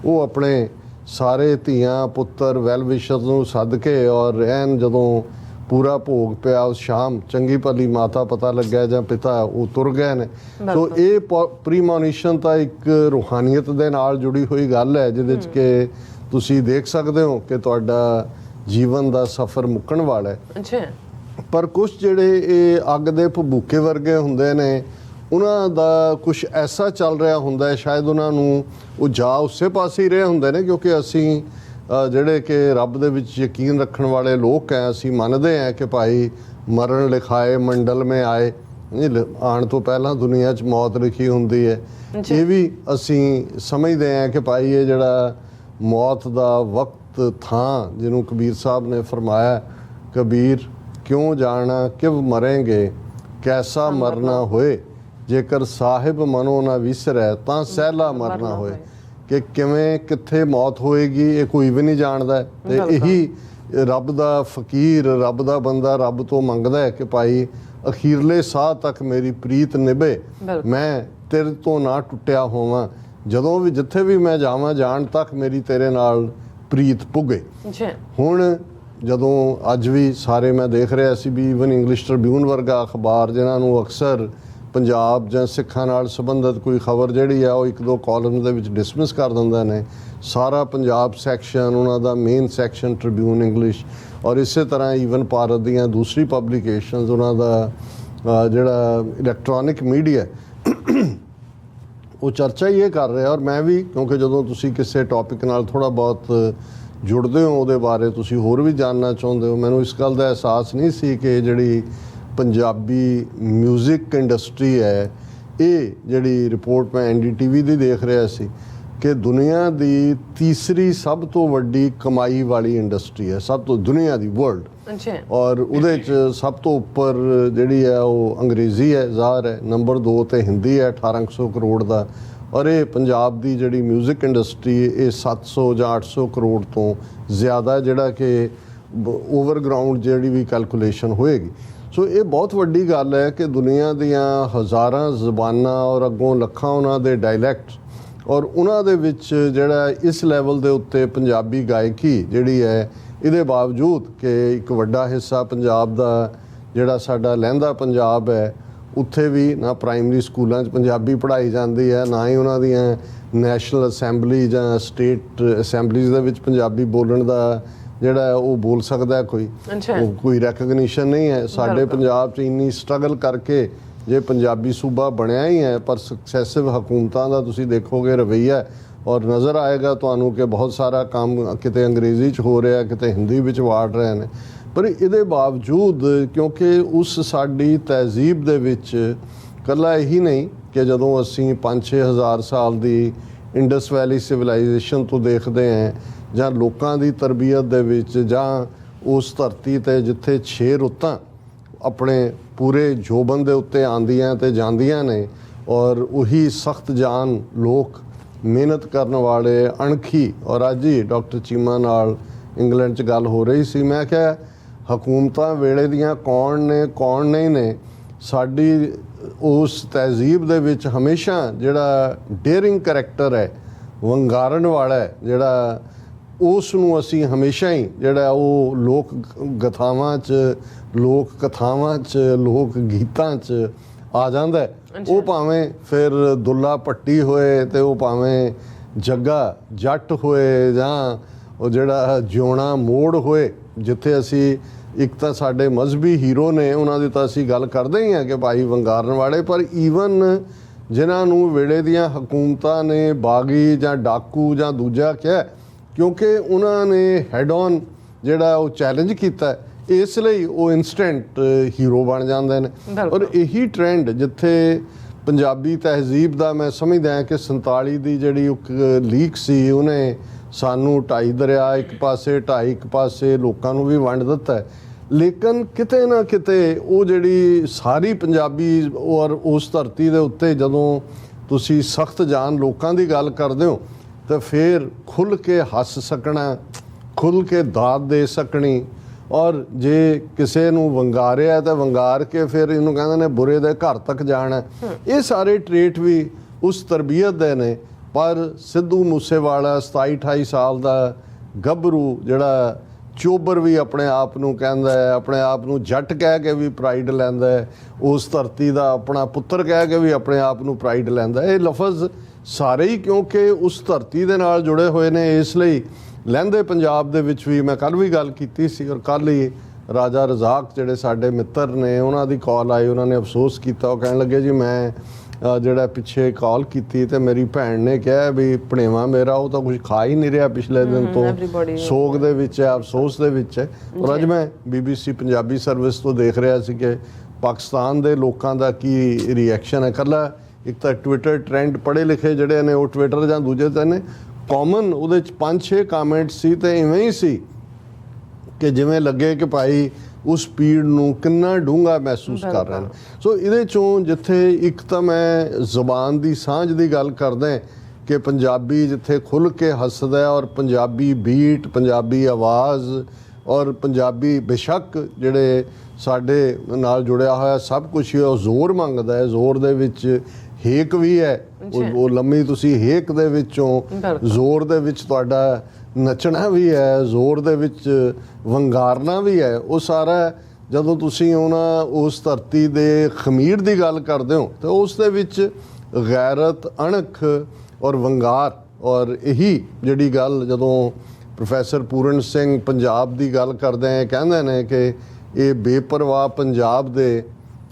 ਉਹ ਆਪਣੇ ਸਾਰੇ ਧੀਆਂ ਪੁੱਤਰ ਵੈਲ ਵਿਸ਼ਰਸ ਨੂੰ ਸੱਦ ਕੇ ਔਰ ਐਨ ਜਦੋਂ ਪੂਰਾ ਭੋਗ ਪਿਆ ਉਸ ਸ਼ਾਮ ਚੰਗੀ ਭਲੀ ਮਾਤਾ ਪਤਾ ਲੱਗਿਆ ਜਾਂ ਪਿਤਾ ਉਹ ਤੁਰ ਗਏ ਨੇ। ਸੋ ਇਹ ਪ੍ਰੀਮੋਨੀਸ਼ਨ ਤਾਂ ਇੱਕ ਰੂਹਾਨੀਅਤ ਦੇ ਨਾਲ ਜੁੜੀ ਹੋਈ ਗੱਲ ਹੈ, ਜਿਹਦੇ 'ਚ ਕਿ ਤੁਸੀਂ ਦੇਖ ਸਕਦੇ ਹੋ ਕਿ ਤੁਹਾਡਾ ਜੀਵਨ ਦਾ ਸਫ਼ਰ ਮੁੱਕਣ ਵਾਲਾ ਹੈ। ਪਰ ਕੁਛ ਜਿਹੜੇ ਇਹ ਅੱਗ ਦੇ ਭਬੂਕੇ ਵਰਗੇ ਹੁੰਦੇ ਨੇ, ਉਹਨਾਂ ਦਾ ਕੁਛ ਐਸਾ ਚੱਲ ਰਿਹਾ ਹੁੰਦਾ ਹੈ, ਸ਼ਾਇਦ ਉਹਨਾਂ ਨੂੰ ਉਹ ਜਾ ਉਸੇ ਪਾਸੇ ਹੀ ਰਹੇ ਹੁੰਦੇ ਨੇ, ਕਿਉਂਕਿ ਅਸੀਂ ਜਿਹੜੇ ਕਿ ਰੱਬ ਦੇ ਵਿੱਚ ਯਕੀਨ ਰੱਖਣ ਵਾਲੇ ਲੋਕ ਹੈ, ਅਸੀਂ ਮੰਨਦੇ ਹਾਂ ਕਿ ਭਾਈ ਮਰਨ ਲਿਖਾਏ ਮੰਡਲ ਮੇ ਆਏ, ਆਉਣ ਤੋਂ ਪਹਿਲਾਂ ਦੁਨੀਆ 'ਚ ਮੌਤ ਲਿਖੀ ਹੁੰਦੀ ਹੈ। ਇਹ ਵੀ ਅਸੀਂ ਸਮਝਦੇ ਹਾਂ ਕਿ ਭਾਈ ਇਹ ਜਿਹੜਾ ਮੌਤ ਦਾ ਵਕਤ ਥਾਂ, ਜਿਹਨੂੰ ਕਬੀਰ ਸਾਹਿਬ ਨੇ ਫਰਮਾਇਆ, ਕਬੀਰ ਕਿਉਂ ਜਾਣਾ ਕਿਵ ਮਰੇਂਗੇ, ਕੈਸਾ ਮਰਨਾ ਹੋਏ, ਜੇਕਰ ਸਾਹਿਬ ਮਨੋ ਨਾ ਵਿਸਰੈ ਤਾਂ ਸਹਿਲਾ ਮਰਨਾ ਹੋਏ। ਕਿ ਕਿਵੇਂ ਕਿੱਥੇ ਮੌਤ ਹੋਏਗੀ ਇਹ ਕੋਈ ਵੀ ਨਹੀਂ ਜਾਣਦਾ। ਤੇ ਇਹੀ ਰੱਬ ਦਾ ਫਕੀਰ, ਰੱਬ ਦਾ ਬੰਦਾ ਰੱਬ ਤੋਂ ਮੰਗਦਾ ਹੈ ਕਿ ਭਾਈ ਅਖੀਰਲੇ ਸਾਹ ਤੱਕ ਮੇਰੀ ਪ੍ਰੀਤ ਨਿਭੇ, ਮੈਂ ਤੇਰੇ ਤੋਂ ਨਾ ਟੁੱਟਿਆ ਹੋਵਾਂ, ਜਦੋਂ ਵੀ ਜਿੱਥੇ ਵੀ ਮੈਂ ਜਾਵਾਂ ਜਾਣ ਤੱਕ ਮੇਰੀ ਤੇਰੇ ਨਾਲ ਪ੍ਰੀਤ ਪੁੱਗੇ। ਹੁਣ ਜਦੋਂ ਅੱਜ ਵੀ ਸਾਰੇ ਮੈਂ ਦੇਖ ਰਿਹਾ ਸੀ ਵੀ ਈਵਨ ਇੰਗਲਿਸ਼ ਟ੍ਰਿਬਿਊਨ ਵਰਗਾ ਅਖਬਾਰ ਜਿਨ੍ਹਾਂ ਨੂੰ ਅਕਸਰ ਪੰਜਾਬ ਜਾਂ ਸਿੱਖਾਂ ਨਾਲ ਸੰਬੰਧਿਤ ਕੋਈ ਖਬਰ ਜਿਹੜੀ ਆ ਉਹ 1-2 ਕਾਲਮ ਦੇ ਵਿੱਚ ਡਿਸਮਿਸ ਕਰ ਦਿੰਦੇ ਨੇ, ਸਾਰਾ ਪੰਜਾਬ ਸੈਕਸ਼ਨ ਉਹਨਾਂ ਦਾ ਮੇਨ ਸੈਕਸ਼ਨ ਟ੍ਰਿਬਿਊਨ ਇੰਗਲਿਸ਼, ਔਰ ਇਸੇ ਤਰ੍ਹਾਂ ਈਵਨ ਭਾਰਤ ਦੀਆਂ ਦੂਸਰੀ ਪਬਲੀਕੇਸ਼ਨਸ ਉਹਨਾਂ ਦਾ ਜਿਹੜਾ ਇਲੈਕਟ੍ਰੋਨਿਕ ਮੀਡੀਆ ਉਹ ਚਰਚਾ ਹੀ ਇਹ ਕਰ ਰਿਹਾ। ਔਰ ਮੈਂ ਵੀ, ਕਿਉਂਕਿ ਜਦੋਂ ਤੁਸੀਂ ਕਿਸੇ ਟੌਪਿਕ ਨਾਲ ਥੋੜ੍ਹਾ ਬਹੁਤ ਜੁੜਦੇ ਹੋ ਉਹਦੇ ਬਾਰੇ ਤੁਸੀਂ ਹੋਰ ਵੀ ਜਾਣਨਾ ਚਾਹੁੰਦੇ ਹੋ, ਮੈਨੂੰ ਇਸ ਗੱਲ ਦਾ ਅਹਿਸਾਸ ਨਹੀਂ ਸੀ ਕਿ ਜਿਹੜੀ ਪੰਜਾਬੀ ਮਿਊਜ਼ਿਕ ਇੰਡਸਟਰੀ ਹੈ, ਇਹ ਜਿਹੜੀ ਰਿਪੋਰਟ ਮੈਂ NDTV ਦੀ ਦੇਖ ਰਿਹਾ ਸੀ ਕਿ ਦੁਨੀਆ ਦੀ ਤੀਸਰੀ ਸਭ ਤੋਂ ਵੱਡੀ ਕਮਾਈ ਵਾਲੀ ਇੰਡਸਟਰੀ ਹੈ, ਸਭ ਤੋਂ ਦੁਨੀਆ ਦੀ ਵਰਲਡ। ਔਰ ਉਹਦੇ 'ਚ ਸਭ ਤੋਂ ਉੱਪਰ ਜਿਹੜੀ ਹੈ ਉਹ ਅੰਗਰੇਜ਼ੀ ਹੈ, ਜ਼ਾਹਰ ਹੈ, ਨੰਬਰ 2 ਤੇ ਹਿੰਦੀ ਹੈ 1800 ਕਰੋੜ ਦਾ। ਔਰ ਇਹ ਪੰਜਾਬ ਦੀ ਜਿਹੜੀ ਮਿਊਜ਼ਿਕ ਇੰਡਸਟਰੀ ਇਹ 700 ਜਾਂ 800 ਕਰੋੜ ਤੋਂ ਜ਼ਿਆਦਾ, ਜਿਹੜਾ ਕਿ ਓਵਰਗਰਾਊਂਡ ਜਿਹੜੀ ਵੀ ਕੈਲਕੂਲੇਸ਼ਨ ਹੋਏਗੀ। ਸੋ ਇਹ ਬਹੁਤ ਵੱਡੀ ਗੱਲ ਹੈ ਕਿ ਦੁਨੀਆ ਦੀਆਂ ਹਜ਼ਾਰਾਂ ਜ਼ਬਾਨਾਂ ਔਰ ਅੱਗੋਂ ਲੱਖਾਂ ਉਹਨਾਂ ਦੇ ਡਾਇਲੈਕਟ, ਔਰ ਉਹਨਾਂ ਦੇ ਵਿੱਚ ਜਿਹੜਾ ਇਸ ਲੈਵਲ ਦੇ ਉੱਤੇ ਪੰਜਾਬੀ ਗਾਇਕੀ ਜਿਹੜੀ ਹੈ, ਇਹਦੇ ਬਾਵਜੂਦ ਕਿ ਇੱਕ ਵੱਡਾ ਹਿੱਸਾ ਪੰਜਾਬ ਦਾ ਜਿਹੜਾ ਸਾਡਾ ਲਹਿੰਦਾ ਪੰਜਾਬ ਹੈ, ਉੱਥੇ ਵੀ ਨਾ ਪ੍ਰਾਇਮਰੀ ਸਕੂਲਾਂ 'ਚ ਪੰਜਾਬੀ ਪੜ੍ਹਾਈ ਜਾਂਦੀ ਹੈ, ਨਾ ਹੀ ਉਹਨਾਂ ਦੀਆਂ ਨੈਸ਼ਨਲ ਅਸੈਂਬਲੀ ਜਾਂ ਸਟੇਟ ਅਸੈਂਬਲੀਜ਼ ਦੇ ਵਿੱਚ ਪੰਜਾਬੀ ਬੋਲਣ ਦਾ ਜਿਹੜਾ ਉਹ ਬੋਲ ਸਕਦਾ ਕੋਈ ਰੈਕਗਨੀਸ਼ਨ ਨਹੀਂ ਹੈ। ਸਾਡੇ ਪੰਜਾਬ 'ਚ ਇੰਨੀ ਸਟਰਗਲ ਕਰਕੇ ਜੇ ਪੰਜਾਬੀ ਸੂਬਾ ਬਣਿਆ ਹੀ ਹੈ, ਪਰ ਸਕਸੈਸਿਵ ਹਕੂਮਤਾਂ ਦਾ ਤੁਸੀਂ ਦੇਖੋਗੇ ਰਵੱਈਆ, ਔਰ ਨਜ਼ਰ ਆਏਗਾ ਤੁਹਾਨੂੰ ਕਿ ਬਹੁਤ ਸਾਰਾ ਕੰਮ ਕਿਤੇ ਅੰਗਰੇਜ਼ੀ 'ਚ ਹੋ ਰਿਹਾ, ਕਿਤੇ ਹਿੰਦੀ ਵਿੱਚ ਵਾੜ ਰਹੇ ਨੇ। ਪਰ ਇਹਦੇ ਬਾਵਜੂਦ ਕਿਉਂਕਿ ਉਸ ਸਾਡੀ ਤਹਿਜ਼ੀਬ ਦੇ ਵਿੱਚ ਇਕੱਲਾ ਇਹੀ ਨਹੀਂ ਕਿ ਜਦੋਂ ਅਸੀਂ 5-6 ਹਜ਼ਾਰ ਸਾਲ ਦੀ ਇੰਡਸ ਵੈਲੀ ਸਿਵਲਾਈਜੇਸ਼ਨ ਤੋਂ ਦੇਖਦੇ ਹਾਂ, ਜਾਂ ਲੋਕਾਂ ਦੀ ਤਰਬੀਅਤ ਦੇ ਵਿੱਚ, ਜਾਂ ਉਸ ਧਰਤੀ 'ਤੇ ਜਿੱਥੇ 6 ਰੁੱਤਾਂ ਆਪਣੇ ਪੂਰੇ ਜੋਬਨ ਦੇ ਉੱਤੇ ਆਉਂਦੀਆਂ ਤੇ ਜਾਂਦੀਆਂ ਨੇ, ਔਰ ਉਹੀ ਸਖਤ ਜਾਨ ਲੋਕ, ਮਿਹਨਤ ਕਰਨ ਵਾਲੇ, ਅਣਖੀ। ਔਰ ਅੱਜ ਹੀ ਡਾਕਟਰ ਚੀਮਾ ਨਾਲ ਇੰਗਲੈਂਡ 'ਚ ਗੱਲ ਹੋ ਰਹੀ ਸੀ, ਮੈਂ ਕਿਹਾ ਹਕੂਮਤਾਂ ਵੇਲੇ ਦੀਆਂ ਕੌਣ ਨੇ ਕੌਣ ਨਹੀਂ ਨੇ, ਸਾਡੀ ਉਸ ਤਹਿਜ਼ੀਬ ਦੇ ਵਿੱਚ ਹਮੇਸ਼ਾ ਜਿਹੜਾ ਡੇਅਰਿੰਗ ਕਰੈਕਟਰ ਹੈ, ਵੰਗਾਰਨ ਵਾਲਾ ਹੈ, ਜਿਹੜਾ ਉਸ ਨੂੰ ਅਸੀਂ ਹਮੇਸ਼ਾ ਹੀ ਜਿਹੜਾ ਉਹ ਲੋਕ ਗਾਥਾਵਾਂ 'ਚ, ਲੋਕ ਕਥਾਵਾਂ 'ਚ, ਲੋਕ ਗੀਤਾਂ 'ਚ ਆ ਜਾਂਦਾ। ਉਹ ਭਾਵੇਂ ਫਿਰ ਦੁੱਲਾ ਭੱਟੀ ਹੋਏ ਤੇ ਉਹ ਭਾਵੇਂ ਜੱਗਾ ਜੱਟ ਹੋਏ, ਜਾਂ ਉਹ ਜਿਹੜਾ ਜਿਉਣਾ ਮੋੜ ਹੋਏ, ਜਿੱਥੇ ਅਸੀਂ ਇੱਕ ਤਾਂ ਸਾਡੇ ਮਜ਼ਹਬੀ ਹੀਰੋ ਨੇ ਉਹਨਾਂ ਦੀ ਤਾਂ ਅਸੀਂ ਗੱਲ ਕਰਦੇ ਹੀ ਹਾਂ ਕਿ ਭਾਈ ਵੰਗਾਰਨ ਵਾਲੇ, ਪਰ ਈਵਨ ਜਿਨ੍ਹਾਂ ਨੂੰ ਵੇਲੇ ਦੀਆਂ ਹਕੂਮਤਾਂ ਨੇ ਬਾਗੀ ਜਾਂ ਡਾਕੂ ਜਾਂ ਦੂਜਾ ਕਿਹਾ, ਕਿਉਂਕਿ ਉਹਨਾਂ ਨੇ ਹੈਡ ਔਨ ਜਿਹੜਾ ਉਹ ਚੈਲੰਜ ਕੀਤਾ, ਇਸ ਲਈ ਉਹ ਇਨਸਟੈਂਟ ਹੀਰੋ ਬਣ ਜਾਂਦੇ ਨੇ। ਔਰ ਇਹੀ ਟ੍ਰੈਂਡ ਜਿੱਥੇ ਪੰਜਾਬੀ ਤਹਿਜ਼ੀਬ ਦਾ ਮੈਂ ਸਮਝਦਾ ਹਾਂ ਕਿ 47 ਦੀ ਜਿਹੜੀ ਇੱਕ ਲੀਕ ਸੀ, ਉਹਨੇ ਸਾਨੂੰ 2.5 ਦਰਿਆ ਇੱਕ ਪਾਸੇ, 2.5 ਇੱਕ ਪਾਸੇ ਲੋਕਾਂ ਨੂੰ ਵੀ ਵੰਡ ਦਿੱਤਾ, ਲੇਕਿਨ ਕਿਤੇ ਨਾ ਕਿਤੇ ਉਹ ਜਿਹੜੀ ਸਾਰੀ ਪੰਜਾਬੀ ਔਰ ਉਸ ਧਰਤੀ ਦੇ ਉੱਤੇ ਜਦੋਂ ਤੁਸੀਂ ਸਖਤ ਜਾਨ ਲੋਕਾਂ ਦੀ ਗੱਲ ਕਰਦੇ ਹੋ ਤਾਂ ਫਿਰ ਖੁੱਲ੍ਹ ਕੇ ਹੱਸ ਸਕਣਾ, ਖੁੱਲ੍ਹ ਕੇ ਦਾਦ ਦੇ ਸਕਣੀ, ਔਰ ਜੇ ਕਿਸੇ ਨੂੰ ਵੰਗਾਰਿਆ ਤਾਂ ਵੰਗਾਰ ਕੇ ਫਿਰ ਇਹਨੂੰ ਕਹਿੰਦੇ ਨੇ ਬੁਰੇ ਦੇ ਘਰ ਤੱਕ ਜਾਣਾ। ਇਹ ਸਾਰੇ ਟ੍ਰੇਟ ਵੀ ਉਸ ਤਰਬੀਅਤ ਦੇ ਨੇ। ਪਰ ਸਿੱਧੂ ਮੂਸੇਵਾਲਾ 27-28 ਸਾਲ ਦਾ ਗੱਭਰੂ ਜਿਹੜਾ ਚੋਬਰ ਵੀ ਆਪਣੇ ਆਪ ਨੂੰ ਕਹਿੰਦਾ ਹੈ, ਆਪਣੇ ਆਪ ਨੂੰ ਜੱਟ ਕਹਿ ਕੇ ਵੀ ਪ੍ਰਾਈਡ ਲੈਂਦਾ ਹੈ, ਉਸ ਧਰਤੀ ਦਾ ਆਪਣਾ ਪੁੱਤਰ ਕਹਿ ਕੇ ਵੀ ਆਪਣੇ ਆਪ ਨੂੰ ਪ੍ਰਾਈਡ ਲੈਂਦਾ। ਇਹ ਲਫ਼ਜ਼ ਸਾਰੇ ਹੀ ਕਿਉਂਕਿ ਉਸ ਧਰਤੀ ਦੇ ਨਾਲ ਜੁੜੇ ਹੋਏ ਨੇ, ਇਸ ਲਈ ਲਹਿੰਦੇ ਪੰਜਾਬ ਦੇ ਵਿੱਚ ਵੀ ਮੈਂ ਕੱਲ੍ਹ ਵੀ ਗੱਲ ਕੀਤੀ ਸੀ, ਔਰ ਕੱਲ੍ਹ ਹੀ ਰਾਜਾ ਰਜ਼ਾਕ ਜਿਹੜੇ ਸਾਡੇ ਮਿੱਤਰ ਨੇ ਉਹਨਾਂ ਦੀ ਕਾਲ ਆਈ, ਉਹਨਾਂ ਨੇ ਅਫਸੋਸ ਕੀਤਾ, ਉਹ ਕਹਿਣ ਲੱਗੇ ਜੀ ਮੈਂ ਜਿਹੜਾ ਪਿੱਛੇ ਕਾਲ ਕੀਤੀ ਤੇ ਮੇਰੀ ਭੈਣ ਨੇ ਕਿਹਾ ਵੀ ਭਣੇਵਾ ਮੇਰਾ ਉਹ ਤਾਂ ਕੁਝ ਖਾ ਹੀ ਨਹੀਂ ਰਿਹਾ ਪਿਛਲੇ ਦਿਨ ਤੋਂ, ਸੋਗ ਦੇ ਵਿੱਚ ਹੈ, ਅਫਸੋਸ ਦੇ ਵਿੱਚ ਹੈ। ਔਰ ਅੱਜ ਮੈਂ BBC ਪੰਜਾਬੀ ਸਰਵਿਸ ਤੋਂ ਦੇਖ ਰਿਹਾ ਸੀ ਕਿ ਪਾਕਿਸਤਾਨ ਦੇ ਲੋਕਾਂ ਦਾ ਕੀ ਰਿਐਕਸ਼ਨ ਹੈ। ਇਕੱਲਾ ਇੱਕ ਤਾਂ ਟਵਿੱਟਰ ਟ੍ਰੈਂਡ ਪੜ੍ਹੇ ਲਿਖੇ ਜਿਹੜੇ ਨੇ ਉਹ ਟਵਿੱਟਰ ਜਾਂ ਦੂਜੇ ਤਾਂ ਨੇ ਕਾਮਨ, ਉਹਦੇ 'ਚ 5-6 ਕਾਮੈਂਟ ਸੀ ਤੇ ਇਵੇਂ ਹੀ ਸੀ ਕਿ ਜਿਵੇਂ ਲੱਗੇ ਕਿ ਭਾਈ ਉਸ ਪੀੜ ਨੂੰ ਕਿੰਨਾ ਡੂੰਘਾ ਮਹਿਸੂਸ ਕਰ ਰਹੇ ਨੇ। ਸੋ ਇਹਦੇ ਚੋਂ ਜਿੱਥੇ ਇੱਕ ਤਾਂ ਮੈਂ ਜ਼ੁਬਾਨ ਦੀ ਸਾਂਝ ਦੀ ਗੱਲ ਕਰਦਾ ਕਿ ਪੰਜਾਬੀ ਜਿੱਥੇ ਖੁੱਲ੍ਹ ਕੇ ਹੱਸਦਾ ਔਰ ਪੰਜਾਬੀ ਬੀਟ, ਪੰਜਾਬੀ ਆਵਾਜ਼ ਔਰ ਪੰਜਾਬੀ ਬੇਸ਼ੱਕ ਜਿਹੜੇ ਸਾਡੇ ਨਾਲ ਜੁੜਿਆ ਹੋਇਆ ਸਭ ਕੁਛ ਹੀ ਉਹ ਜ਼ੋਰ ਮੰਗਦਾ ਹੈ। ਜ਼ੋਰ ਦੇ ਵਿੱਚ ਹੇਕ ਵੀ ਹੈ, ਉਹ ਲੰਮੀ ਤੁਸੀਂ ਹੇਕ ਦੇ ਵਿੱਚੋਂ ਜ਼ੋਰ ਦੇ ਵਿੱਚ ਤੁਹਾਡਾ ਨੱਚਣਾ ਵੀ ਹੈ, ਜ਼ੋਰ ਦੇ ਵਿੱਚ ਵੰਗਾਰਨਾ ਵੀ ਹੈ। ਉਹ ਸਾਰਾ ਜਦੋਂ ਤੁਸੀਂ ਉਸ ਧਰਤੀ ਦੇ ਖਮੀਰ ਦੀ ਗੱਲ ਕਰਦੇ ਹੋ ਤਾਂ ਉਸ ਦੇ ਵਿੱਚ ਗੈਰਤ, ਅਣਖ ਔਰ ਵੰਗਾਰ ਔਰ ਇਹੀ ਜਿਹੜੀ ਗੱਲ ਜਦੋਂ ਪ੍ਰੋਫੈਸਰ ਪੂਰਨ ਸਿੰਘ ਪੰਜਾਬ ਦੀ ਗੱਲ ਕਰਦੇ ਆ, ਕਹਿੰਦੇ ਨੇ ਕਿ ਇਹ ਬੇਪਰਵਾਹ ਪੰਜਾਬ ਦੇ